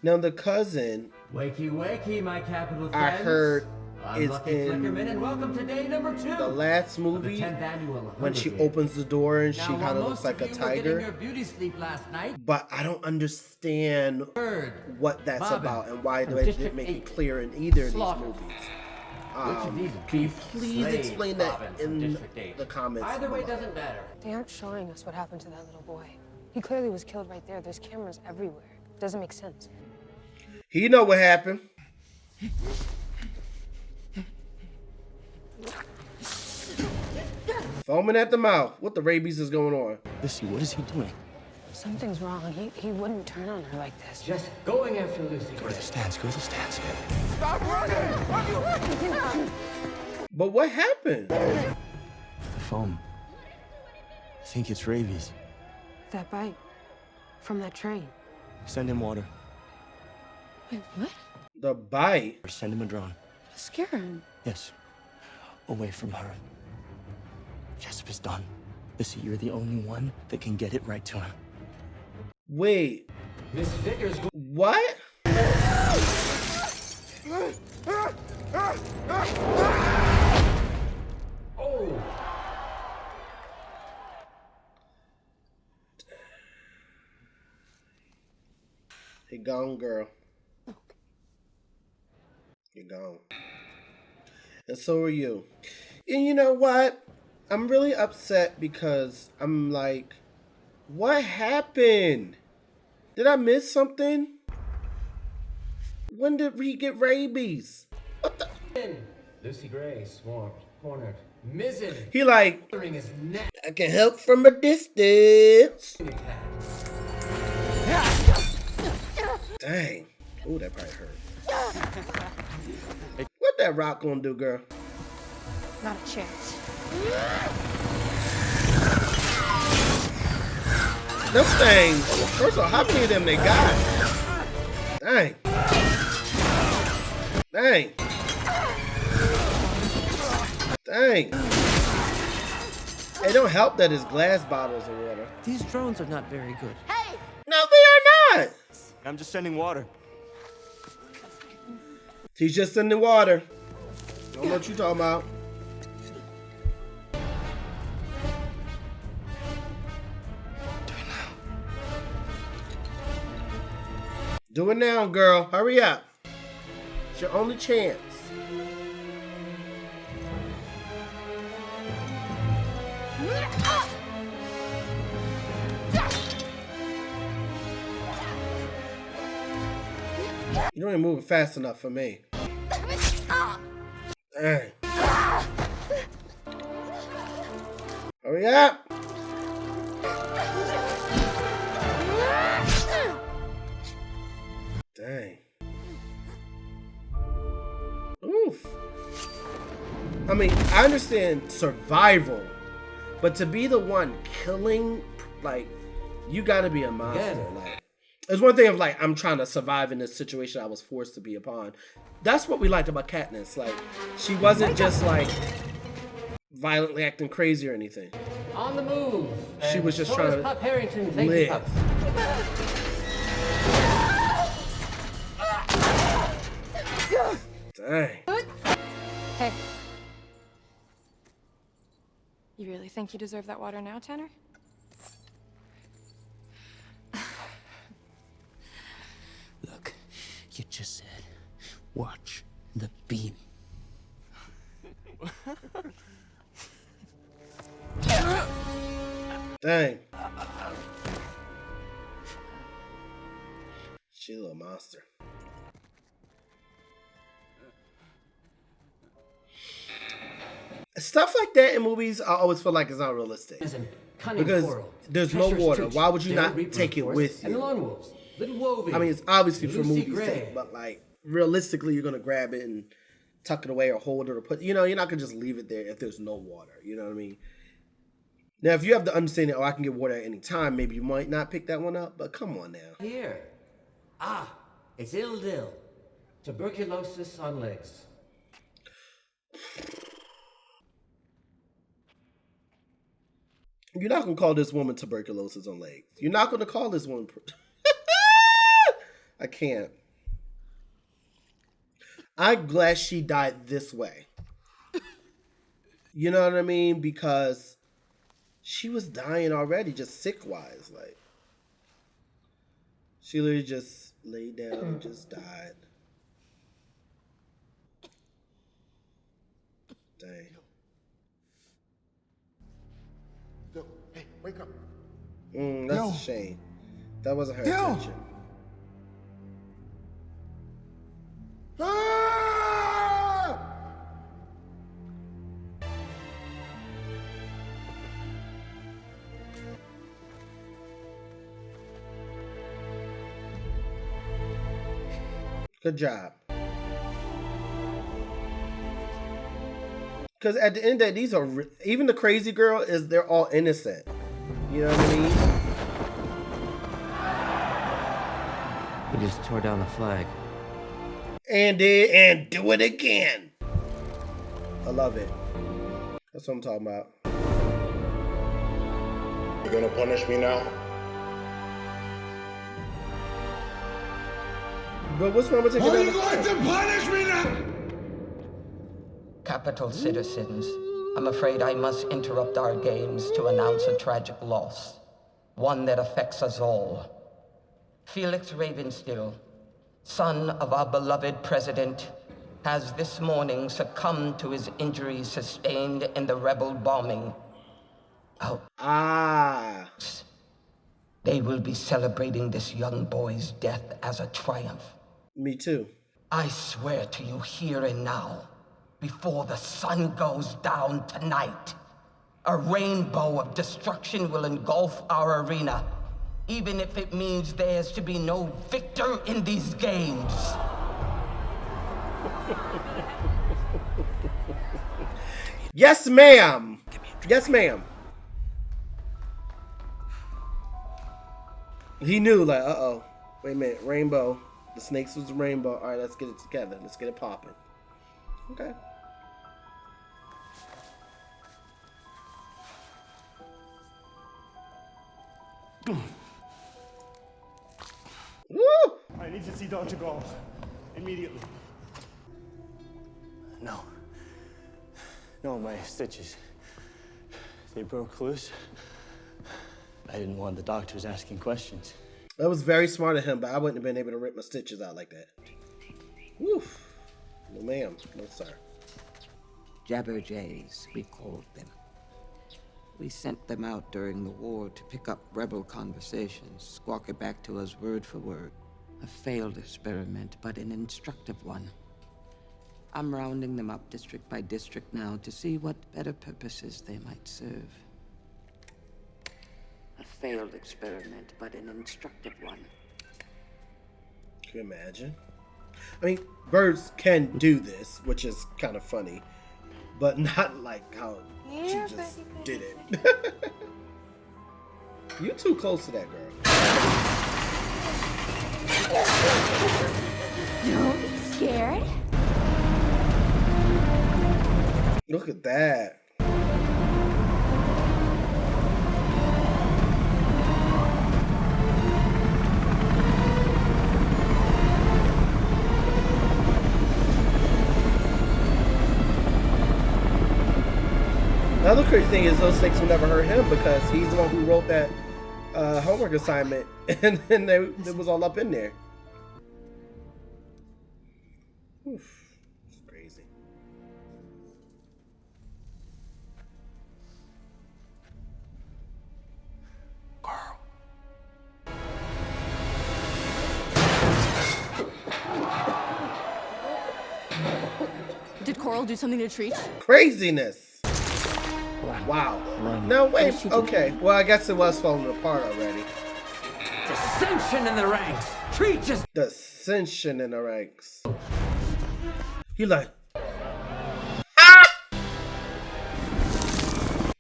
Now the cousin, Wakey, wakey, my capital I friends. heard, I'm is Lucky in Flickerman, and welcome to day number 2. the last of the movie 10th annual when she Hunger Games. opens the door and she Now, while kind of most looks like a of you were getting your tiger. beauty sleep last night, But I don't understand what that's Bobbin about and why from they didn't District make 8 it clear in either of these slaughtered. movies. Which of these Can you beasts please slayed explain that Bobbin from in District 8? the comments Either way below? doesn't matter. They aren't showing us what happened to that little boy. He clearly was killed right there. There's cameras everywhere. Doesn't make sense. He know what happened. Foaming at the mouth. What the rabies is going on? Lucy, what is he doing? Something's wrong. He wouldn't turn on her like this. Just going after Lucy. Go to the stands, go to the stands. Stop running! Are you running? But what happened? The foam. I think it's rabies. That bite from that train. Send him water. Wait, what? The bite? Or send him a drone. Scare him. Yes. Away from her. Jessup is done. Lucy, you're the only one that can get it right to him. Wait. Miss Figures. What? Oh! He gone, girl. You're gone. And so are you. And you know what? I'm really upset because I'm like, what happened? Did I miss something? When did he get rabies? What the? Lucy Gray, swarmed, cornered, mizzen. He like, His neck. I can help from a distance. Dang. Ooh, that probably hurt. What that rock gonna do, girl? Not a chance. Them things. First of all, how many of them they got? Dang. Dang. Dang. It don't help that it's glass bottles of water. These drones are not very good. No, they are not. I'm just sending water. He's just in the water. Don't know what you talking about. Do it now, girl. Hurry up. It's your only chance. You don't even move fast enough for me. Dang. Hurry up. Dang. Oof. I mean, I understand survival, but to be the one killing, like, you gotta be a monster. Like, there's one thing of like, I'm trying to survive in this situation I was forced to be upon. That's what we liked about Katniss. Like, she wasn't just like violently acting crazy or anything. On the move. She was just trying to Pup Harrington, thank you, live. Pup. Dang. Hey. You really think you deserve that water now, Tanner? Look, you just said, watch the beam. Dang. She a little monster. Stuff like that in movies, I always feel like it's not realistic. Because there's no water. Why would you not take it with you? I mean, it's obviously for movie's sake, but like realistically, you're gonna grab it and tuck it away or hold it or put. You know, you're not gonna just leave it there if there's no water. You know what I mean? Now, if you have the understanding, oh, I can get water at any time, maybe you might not pick that one up. But come on now. Here. Ah, it's ill dill. Tuberculosis on legs. You're not gonna call this woman tuberculosis on legs. You're not gonna call this woman. I can't. I'm glad she died this way. You know what I mean? Because she was dying already, just sick wise. Like, she literally just laid down and just died. Dang. Yo, hey, wake up. That's a shame. That wasn't her intention. Ah! Good job. Because at the end of the day, these are even the crazy girl they're all innocent. You know what I mean? We just tore down the flag. And do it again. I love it. That's what I'm talking about. You gonna punish me now? But what's wrong with taking Are you going to punish me now? Capital citizens, I'm afraid I must interrupt our games to announce a tragic loss. One that affects us all. Felix Ravenstill, son of our beloved president, has this morning succumbed to his injuries sustained in the rebel bombing. They will be celebrating this young boy's death as a triumph. Me too. I swear to you here and now, before the sun goes down tonight, a rainbow of destruction will engulf our arena, even if it means there's to be no victor in these games. Yes, ma'am. Yes, ma'am. He knew, like, uh-oh. Wait a minute, rainbow. The snakes was a rainbow. All right, let's get it together. Let's get it popping. Okay. Dr. Gall. Immediately. No. No, my stitches. They broke loose. I didn't want the doctors asking questions. That was very smart of him, but I wouldn't have been able to rip my stitches out like that. Woof. No ma'am. No sir. Jabberjays, we called them. We sent them out during the war to pick up rebel conversations, squawk it back to us word for word. A failed experiment, but an instructive one. I'm rounding them up district by district now to see what better purposes they might serve. A failed experiment, but an instructive one. Can you imagine? I mean, birds can do this, which is kind of funny, but not like how she just did it. You too close to that girl. Don't be scared. Look at that. The other crazy thing is those snakes will never hurt him because he's the one who wrote that homework assignment, and it was all up in there. Oof, it's crazy. Did Coral do something to Treach? Craziness. Wow. No, wait. Okay. Well, I guess it was falling apart already. Dissension in the ranks. Treach is dissension in the ranks. He like,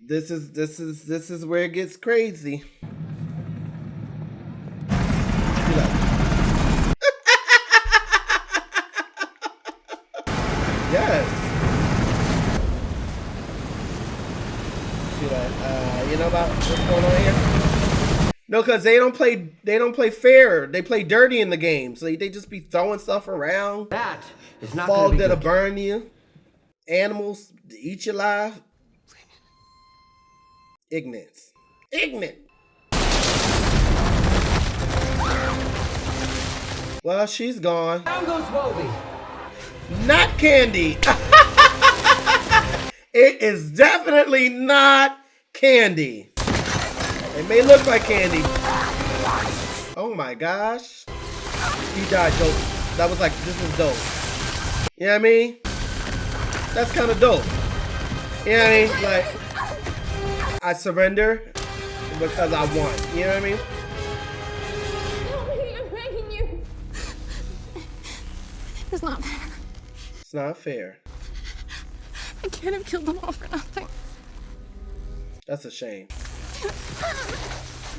This is where it gets crazy. He like, yes. You know about what's going on here? No, because they don't play fair. They play dirty in the game. So they just be throwing stuff around. That is not Fog gonna be that'll good. burn you. Animals to eat you alive. Ignorance. Ignorant. Well, she's gone. Down goes Wobie. Not Candy. It is definitely not Candy. It may look like Candy. Oh my gosh. He died dope. That was like, this is dope. You know what I mean? That's kind of dope. You know what I mean? Like, I surrender because I won. You know what I mean? I'm begging you. It's not fair. It's not fair. I can't have killed them all for nothing. That's a shame.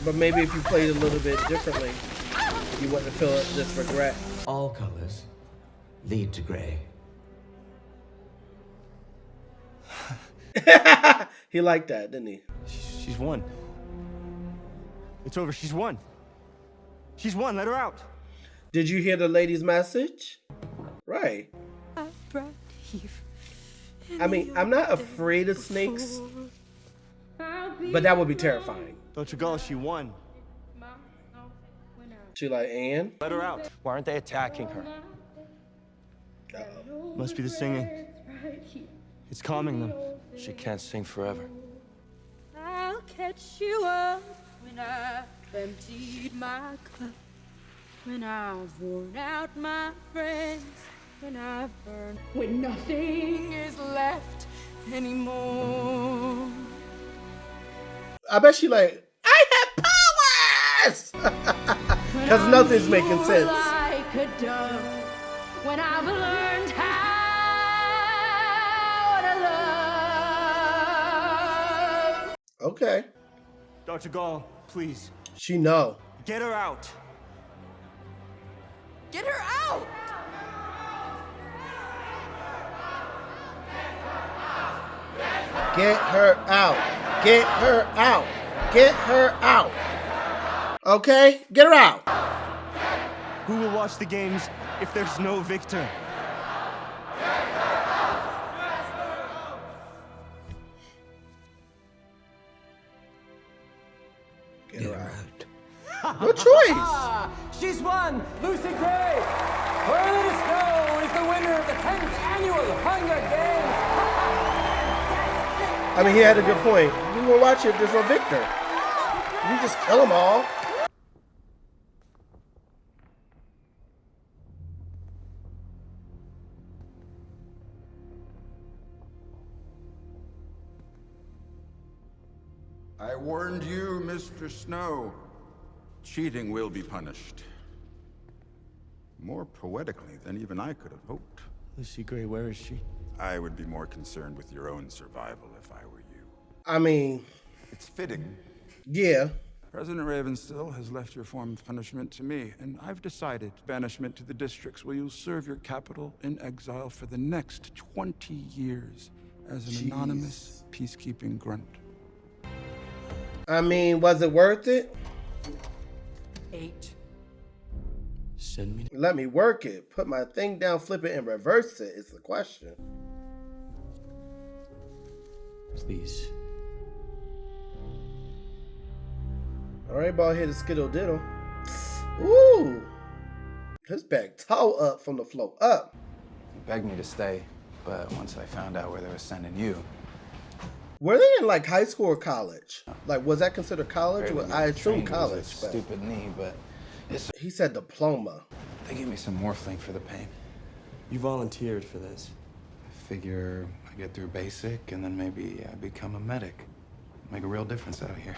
But maybe if you played a little bit differently, you wouldn't feel this regret. All colors lead to gray. He liked that, didn't he? She's won. It's over. She's won. She's won. Let her out. Did you hear the lady's message? Right. I mean, I'm not afraid of snakes, but that would be terrifying. Don't you go. She won. She like, Anne? Let her out. Why aren't they attacking her? Uh-oh. Must be the singing. It's calming them. She can't sing forever. I'll catch you up when I've emptied my cup, when I've worn out my friends, when I've burned, when nothing is left anymore. I bet she like, I have powers! Because nothing's making sense. Like a dove, when I've learned how to love. Okay. Dr. Gall, please. She know. Get her out. Get her out! Get her out. Get her out. Get her out. Okay? Get her out. Who will watch the games if there's no victor? Get her out. No choice. She's won! Lucy Gray! Coriolanus Snow is the winner of the 10th annual Hunger Games! I mean, he had a good point. We won't watch it if there's no victor. You just kill them all. I warned you, Mr. Snow. Cheating will be punished. More poetically than even I could have hoped. Lucy Gray, where is she? I would be more concerned with your own survival if I were you. I mean, it's fitting. Yeah. President Ravenstill has left your form of punishment to me, and I've decided banishment to the districts where you'll serve your capital in exile for the next 20 years as an anonymous peacekeeping grunt. I mean, was it worth it? 8. Send me. Let me work it. Put my thing down, flip it, and reverse it is the question. Please. All right, ball head, skittle diddle. Ooh. His back toe up from the flow up. He begged me to stay, but once I found out where they were sending you. Were they in like high school or college? Like, was that considered college? Well, I assume college. But Stupid knee, but it's. He said diploma. They gave me some morphine for the pain. You volunteered for this. I figure I get through basic, and then maybe I become a medic. Make a real difference out here.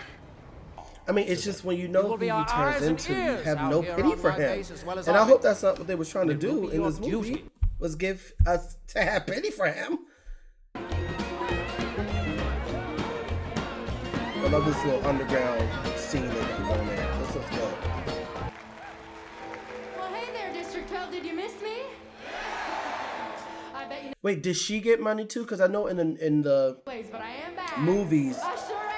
I mean, it's just when you know who he turns into, you have no pity for him. And I hope that's not what they was trying to do in this movie, was give us to have pity for him. I love this little underground scene they got going there. This looks good. Well, hey there, District 12. Did you miss me? I bet you know. Wait, did she get money too? Because I know in the But I am back. movies,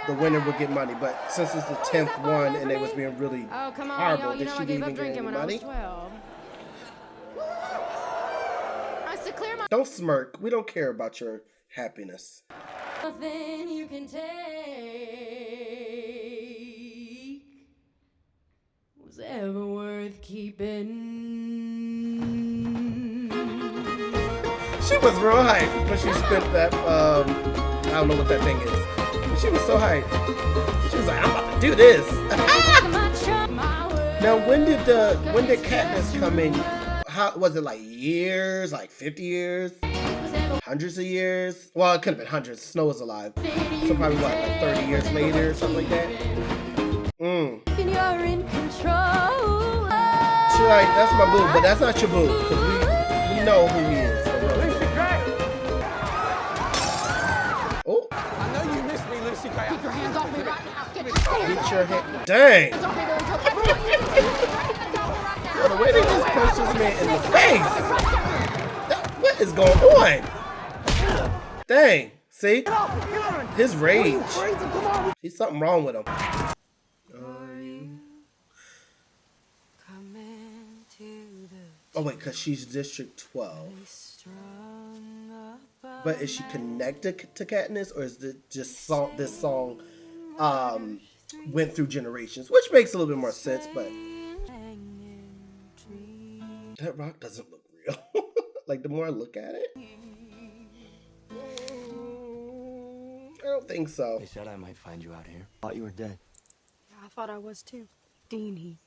the winner would get money. But since it's the 10th one and they was being really Oh, come on, horrible, y'all. You did know she I gave even up get any drinking when I money? was 12. I said clear my Don't smirk. We don't care about your happiness. nothing you can take was ever worth keeping. She was real hyped when she spent that, I don't know what that thing is. But she was so hyped. She was like, I'm about to do this. Now, when did Katniss come in? How was it, like years? Like 50 years? Hundreds of years? Well, it could have been hundreds. Snow was alive. So probably what, like 30 years later or something like that? You're in control. She's like, that's my boo, but that's not your boo. Because we know who he is. Oh. I know you miss me, Lucy Gray. Keep your hands off me right now. Get your hand. Dang. Well, the way they just punched this man in the face. What is going on? Dang. See? His rage. He's something wrong with him. Oh, wait, because she's District 12. But is she connected to Katniss, or is it just this song went through generations? Which makes a little bit more sense, but that rock doesn't look real. Like, the more I look at it, I don't think so. They said I might find you out here. Thought you were dead. Yeah, I thought I was too. Dean, he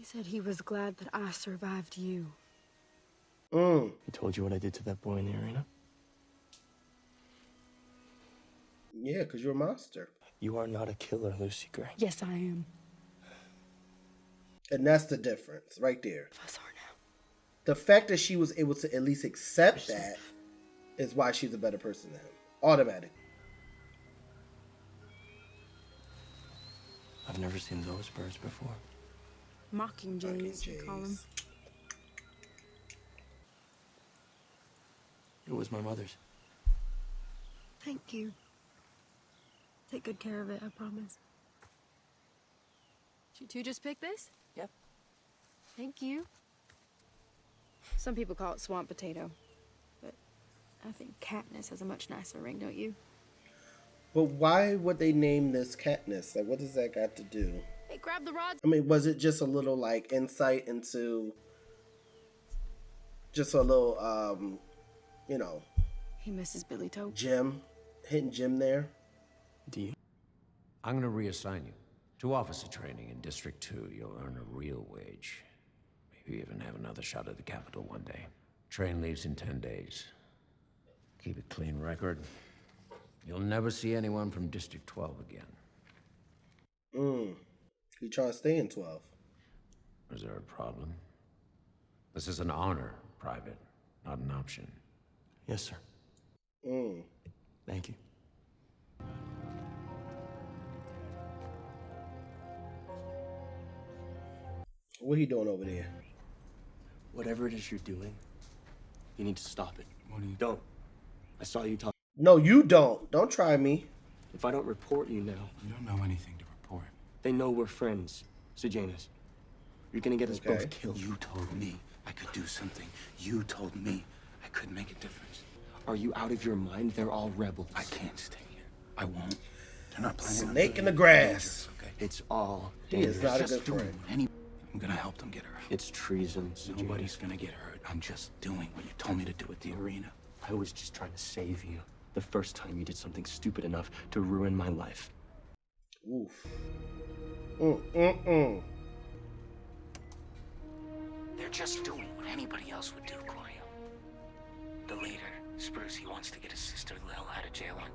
said he was glad that I survived you. He told you what I did to that boy in the arena? Yeah, because you're a monster. You are not a killer, Lucy Gray. Yes, I am. And that's the difference right there. The fact that she was able to at least accept that is why she's a better person than him. Automatic. I've never seen those birds before. Mockingjays, you call them. It was my mother's. Thank you. Take good care of it, I promise. Did you two just pick this? Yep. Thank you. Some people call it swamp potato, but I think Katniss has a much nicer ring, don't you? But why would they name this Katniss? Like, what does that got to do? Hey, grab the rods. I mean, was it just a little like insight into just a little you know, He misses Billy Tope. Jim, hidden Jim there? Do you? I'm gonna reassign you to officer training in District 2. You'll earn a real wage. Maybe even have another shot at the Capitol one day. Train leaves in 10 days. Keep a clean record. You'll never see anyone from District 12 again. He trying to stay in 12. Is there a problem? This is an honor, Private, not an option. Yes, sir. Thank you. What he doing over there? Whatever it is you're doing, you need to stop it. What do you... Don't. I saw you talk. No, you don't. Don't try me. If I don't report you now... You don't know anything to report. They know we're friends, Sejanus. You're gonna get us both killed. You told me I could do something. You told me I could make a difference. Are you out of your mind? They're all rebels. I can't stay here. I won't. They're not planning on Snake in the grass. Okay? It's all He is not a good Just doing friend. I'm gonna help them get her out. It's treason, Nobody's gonna get hurt. I'm just doing what you told me to do at the arena. I was just trying to save you. The first time you did something stupid enough to ruin my life. Oof. They're just doing what anybody else would do, Gloria. The leader, Spruce, he wants to get his sister Lil out of jail on.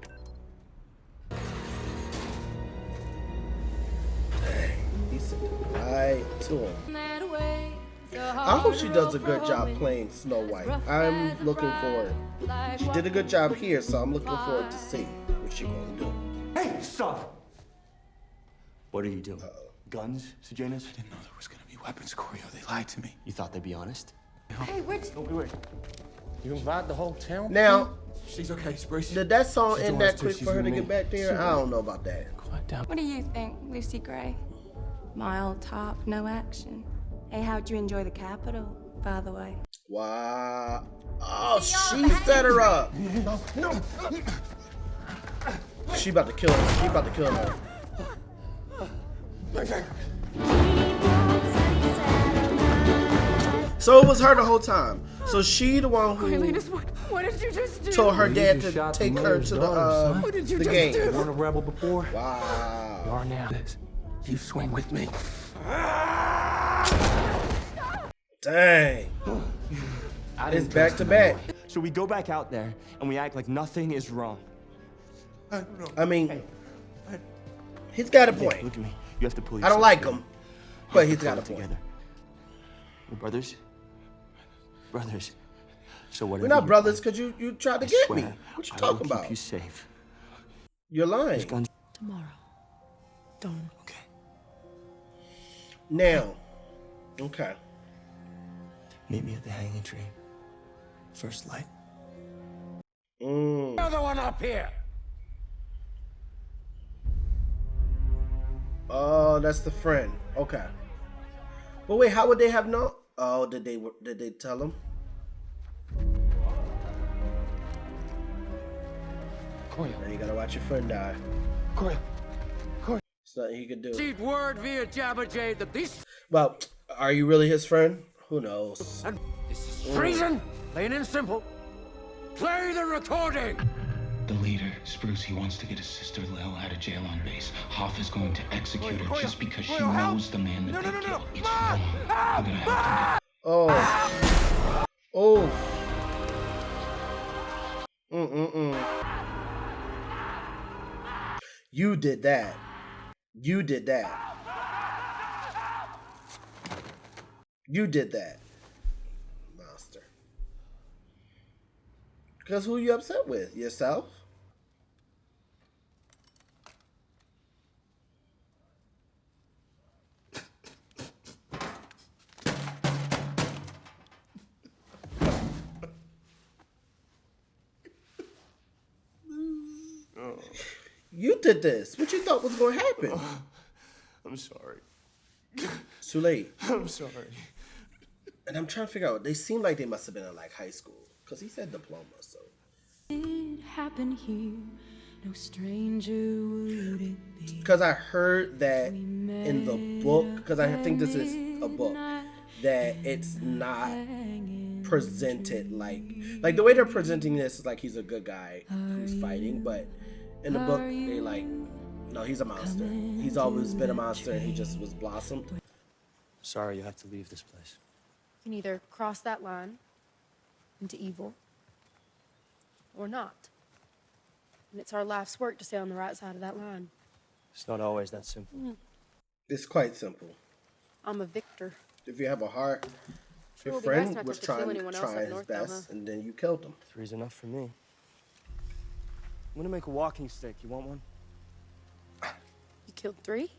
He said right to him. I hope she does a good job playing Snow White. I'm looking forward. She did a good job here, so I'm looking forward to see what she's gonna do. Hey, stop! What are you doing? Guns, Sejanus? I didn't know there was gonna be weapons, Corio. They lied to me. You thought they'd be honest? Hey, where'd Wait. You invite the whole town? Now, She's okay, Spruce. did that song She's end doing that this quick too. for her She's to with get me. back there? I don't know about that. Quiet down. What do you think, Lucy Gray? Mild talk, no action. Hey, how'd you enjoy the Capitol, by the way? Wow. Oh, she set her up. No. She about to kill her. She about to kill her. So it was her the whole time. So she the one who What did you just do? told her dad to take her to the game. You weren't a rebel before? Wow. You are now. You swing with me. Dang. It's back to back. So we go back out there and we act like nothing is wrong. I mean, he's got a point. Look at me. You have to pull I yourself don't like together. him, but You he's have got a to pull it point. together. We're brothers? Brothers. So what? We're not brothers because you tried to get me. What you I will talking keep about? you safe. You're lying. Tomorrow. Dawn. Okay. Now. Okay. Meet me at the hanging tree. First light. Another one up here! Oh, that's the friend. Okay. But wait, how would they have known? Oh, did they tell him? Corio. Now you gotta watch your friend die. Corio. There's nothing he could do. Received word via Jabberjay that this Well, are you really his friend? Who knows? and this is treason, plain and simple. Play the recording. The leader, Spruce, he wants to get his sister Lil out of jail on base. Hoff is going to execute her just because she knows the man that they killed. It's wrong. We're gonna help them. Oh. Oh. You did that. You did that. You did that. Monster. Because who you upset with? Yourself? You did this. What you thought was going to happen? I'm sorry. It's too late. I'm sorry. And I'm trying to figure out, they seem like they must have been in like high school. Because he said diploma, so. It happened here. No stranger would it be. Because I heard that in the book, because I think this is a book, that it's not presented like the way they're presenting this is like he's a good guy who's fighting, but in the book they like, no, he's a monster. He's always been a monster and he just was blossomed. Sorry, you have to leave this place. You can either cross that line into evil or not. And it's our life's work to stay on the right side of that line. It's not always that simple. It's quite simple. I'm a victor. If you have a heart, Sure your will be nice friend not to was have to kill trying anyone else up his north, though, best, huh? and then you killed him. 3's enough for me. I'm gonna make a walking stick. You want one? You killed 3?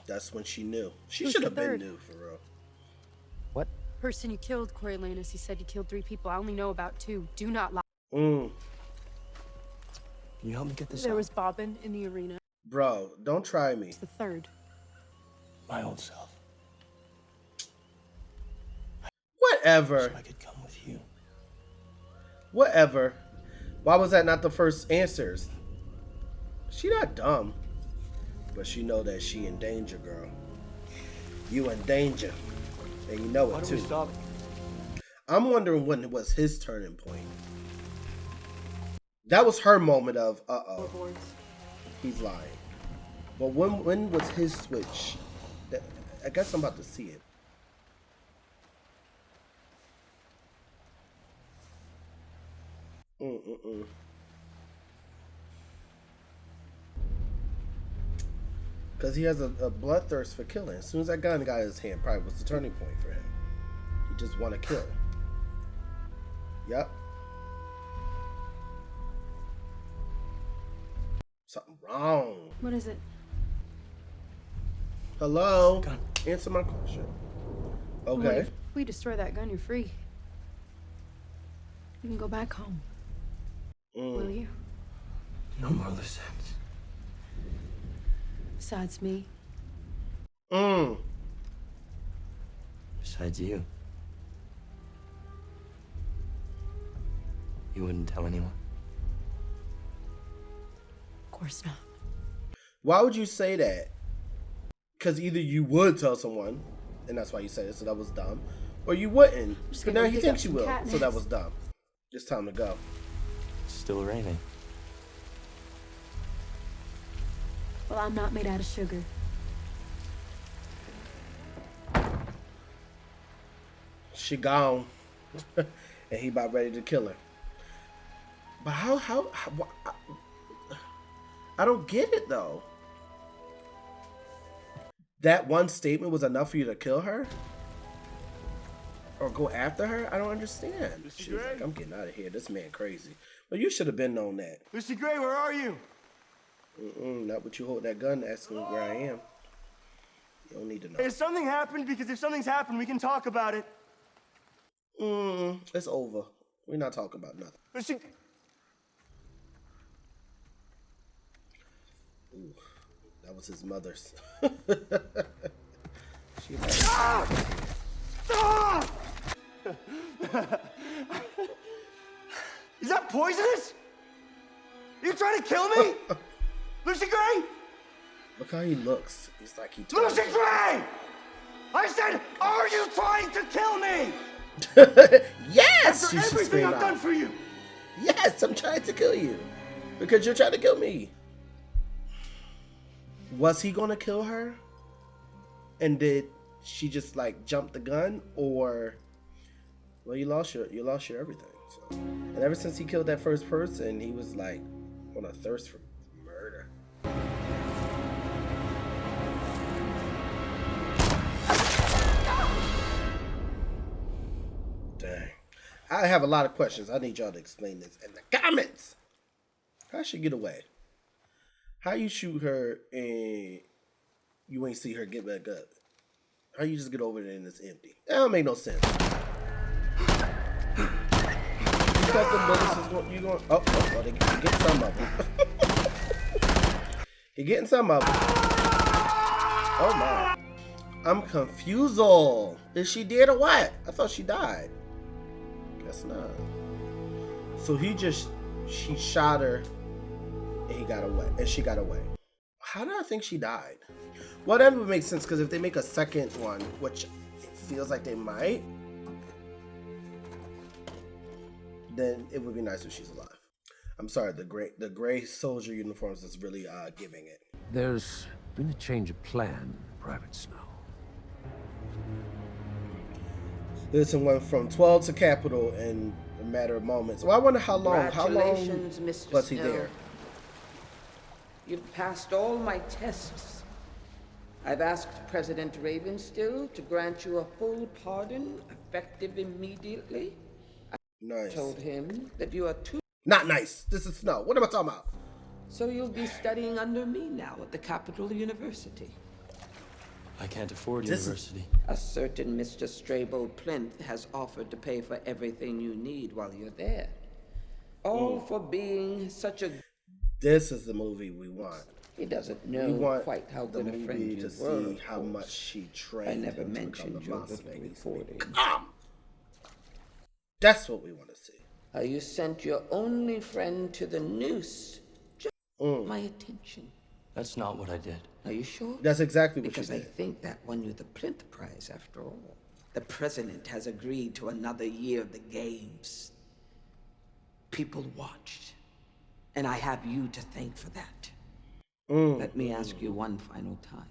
That's when she knew. She Who's should the have been third? new, for real. Person you killed, Coriolanus. He said you killed 3 people. I only know about 2. Do not lie. Can you help me get this There out? was Bobbin in the arena. Bro, don't try me. The 3rd. My old self. Whatever. So I could come with you. Whatever. Why was that not the first answers? She not dumb. But she know that she in danger, girl. You in danger. And you know it too. I'm wondering when was his turning point. That was her moment of, uh-oh. He's lying. But when was his switch? I guess I'm about to see it. Because he has a bloodthirst for killing. As soon as that gun got in his hand, probably was the turning point for him. He just want to kill. Yep. Something wrong. What is it? Hello? Answer my question. What Okay. if we destroy that gun, you're free. You can go back home. Will you? No more loose ends. Besides me. Besides you. You wouldn't tell anyone? Of course not. Why would you say that? Because either you would tell someone, and that's why you said it, so that was dumb, or you wouldn't. Just But gonna now he dig thinks up you some will, cat so that nests. was dumb. It's time to go. It's still raining. Well, I'm not made out of sugar. She gone. And he about ready to kill her. But how I don't get it though. That one statement was enough for you to kill her? Or go after her? I don't understand. She was like, I'm getting out of here. This man crazy. But you should have been known that. Lucy Gray, where are you? Not what you hold that gun asking where I am. You don't need to know. Has something happened? Because if something's happened, we can talk about it. It's over. We're not talking about nothing. Lucy... Ooh, that was his mother's. She Is that poisonous? Are you trying to kill me? Lucy Gray? Look how he looks. He's like he. Lucy Gray! I said, are you trying to kill me? Yes! After She should everything scream I've out. done for you. Yes, I'm trying to kill you. Because you're trying to kill me. Was he gonna kill her? And did she just like jump the gun? Or well, you lost your everything. So. And ever since he killed that first person, he was like on a thirst for murder. Dang. I have a lot of questions. I need y'all to explain this in the comments. How'd she get away? How you shoot her and you ain't see her get back up? How you just get over there and it's empty? That don't make no sense. You thought the bullets is going, you going, oh, they getting some of them. He getting some of them. Oh my. I'm confused. Is she dead or what? I thought she died. Guess not. So she shot her and he got away. And she got away. How did I think she died? Well, that would make sense because if they make a second one, which it feels like they might, then it would be nice if she's alive. I'm sorry, the gray soldier uniforms is really giving it. There's been a change of plan, Private Snow. Listen, went from 12 to Capitol in a matter of moments. Well, I wonder how long Mr. was he Snow. there? You've passed all my tests. I've asked President Ravenstill to grant you a full pardon, effective immediately. Nice. I told him that you are too... Not nice. This is Snow. What am I talking about? So you'll be studying under me now at the Capital University. I can't afford This university. A certain Mr. Strabo Plinth has offered to pay for everything you need while you're there. All for being such a... This is the movie we want. He doesn't We know want quite how the good a friend movie you to were, see of how course. much she trained. I never him to become mentioned the your monster good that he's reporting. become. That's what we want to see. How you sent your only friend to the noose. Just my attention. That's not what I did. Are you sure? That's exactly what Because you I did. think that won you the Plinth Prize after all. The president has agreed to another year of the games. People watched. And I have you to thank for that. Let me ask you one final time.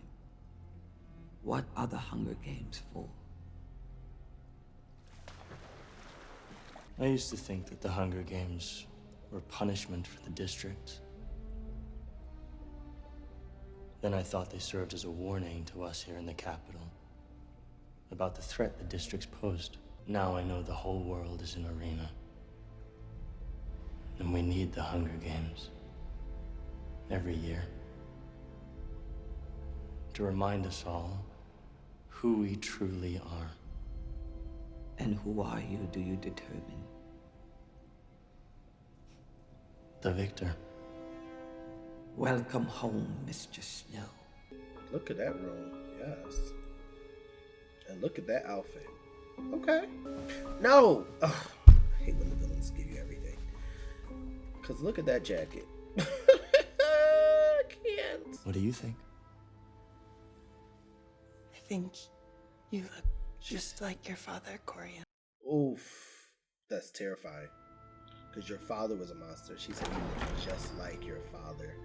What are the Hunger Games for? I used to think that the Hunger Games were punishment for the districts. Then I thought they served as a warning to us here in the capital about the threat the districts posed. Now I know the whole world is an arena. And we need the Hunger Games every year to remind us all who we truly are. And who are you, do you determine? The victor. Welcome home, Mr. Snow. Look at that room. Yes. And look at that outfit. Okay. No! Ugh. I hate when the villains give you everything. Because look at that jacket. I can't. What do you think? I think you look just like your father, Corian. Oof. That's terrifying. Because your father was a monster. She said you look just like your father.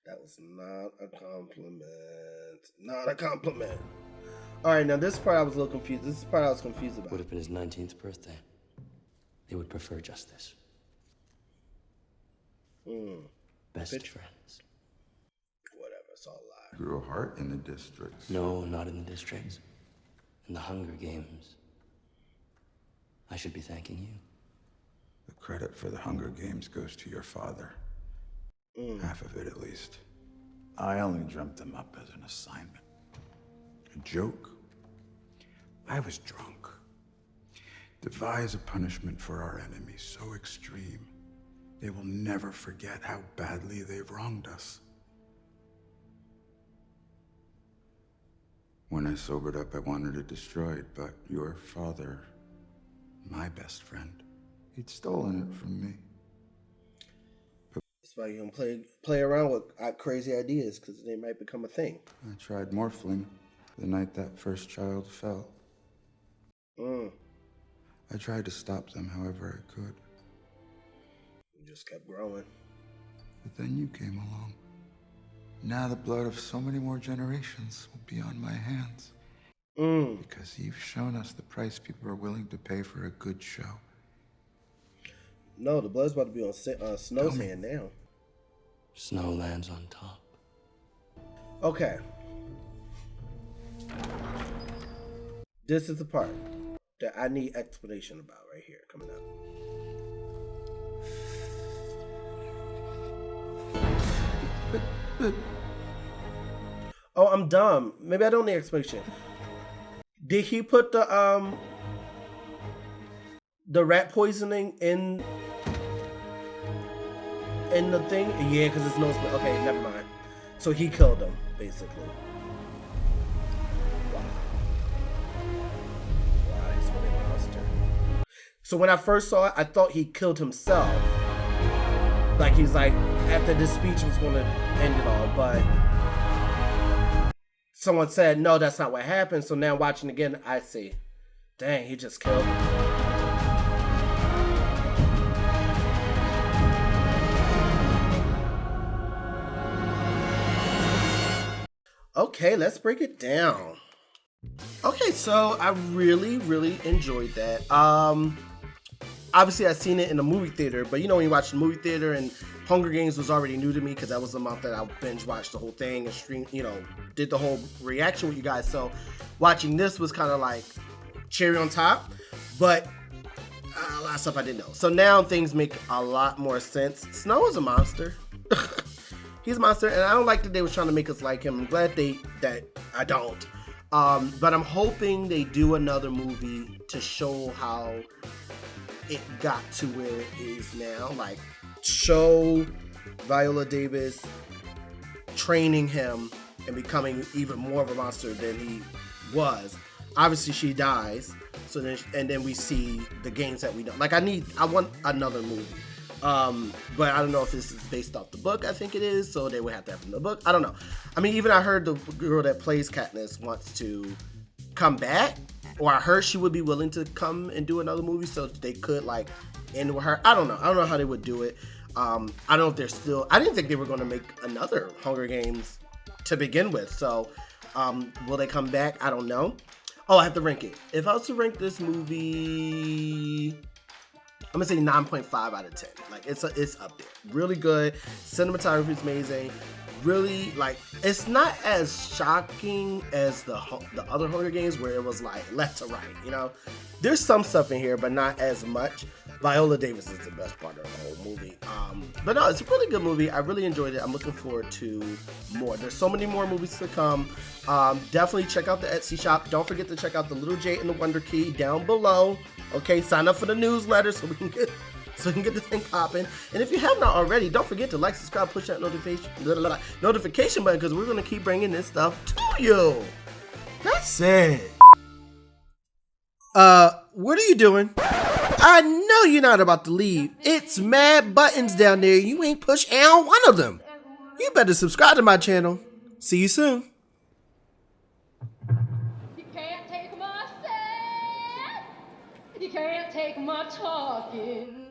That was not a compliment. Not a compliment. Alright, now this part I was a little confused. This is the part I was confused about. Would have been his 19th birthday. They would prefer justice. Best friends. Whatever, it's all a lie. Grew a heart in the districts. No, not in the districts. In the Hunger Games. I should be thanking you. The credit for the Hunger Games goes to your father. Half of it, at least. I only dreamt them up as an assignment. A joke. I was drunk. Devise a punishment for our enemies so extreme, they will never forget how badly they've wronged us. When I sobered up, I wanted it destroyed, but your father, my best friend, he'd stolen it from me. That's why you don't play around with crazy ideas, because they might become a thing. I tried morphling the night that first child fell. I tried to stop them however I could. You just kept growing. But then you came along. Now the blood of so many more generations will be on my hands. Because you've shown us the price people are willing to pay for a good show. No, the blood's about to be on Snow's hand now. Snow lands on top. Okay. This is the part that I need explanation about right here coming up. Oh, I'm dumb. Maybe I don't need explanation. Did he put the rat poisoning in the thing? Yeah, because it's no split. Okay, never mind. So he killed him, basically. So when I first saw it, I thought he killed himself. Like he's like, after this speech was gonna end it all, but someone said, no, that's not what happened. So now watching again, I see, dang, he just killed him. Okay, let's break it down. Okay, so I really, really enjoyed that. Obviously, I've seen it in the movie theater, but you know when you watch the movie theater, and Hunger Games was already new to me because that was the month that I binge watched the whole thing and streamed, you know, did the whole reaction with you guys. So watching this was kind of like cherry on top, but a lot of stuff I didn't know. So now things make a lot more sense. Snow is a monster. He's a monster, and I don't like that they was trying to make us like him. I'm glad that I don't. But I'm hoping they do another movie to show how it got to where it is now. Like, show Viola Davis training him and becoming even more of a monster than he was. Obviously, she dies. So then we see the games that we know. Like, I want another movie. But I don't know if this is based off the book. I think it is, so they would have to have the book. I don't know. I mean, even I heard the girl that plays Katniss wants to come back, or I heard she would be willing to come and do another movie, so they could like end with her. I don't know how they would do it. I don't know if they're still. I didn't think they were going to make another Hunger Games to begin with. So will they come back? I don't know. Oh, I have to rank it. If I was to rank this movie, I'm gonna say 9.5 out of 10. Like it's up there. Really good. Cinematography is amazing. Really, like, it's not as shocking as the other Hunger Games where it was like left to right. You know, there's some stuff in here, but not as much. Viola Davis is the best part of the whole movie. But no, it's a really good movie. I really enjoyed it. I'm looking forward to more. There's so many more movies to come. Definitely check out the Etsy shop. Don't forget to check out the Little J and the Wonder Key down below. Okay, sign up for the newsletter so we can get the thing popping. And if you have not already, don't forget to like, subscribe, push that notification button, because we're going to keep bringing this stuff to you. That's it. What are you doing? I know you're not about to leave. It's mad buttons down there. You ain't pushed on one of them. You better subscribe to my channel. See you soon. You can't take my talking.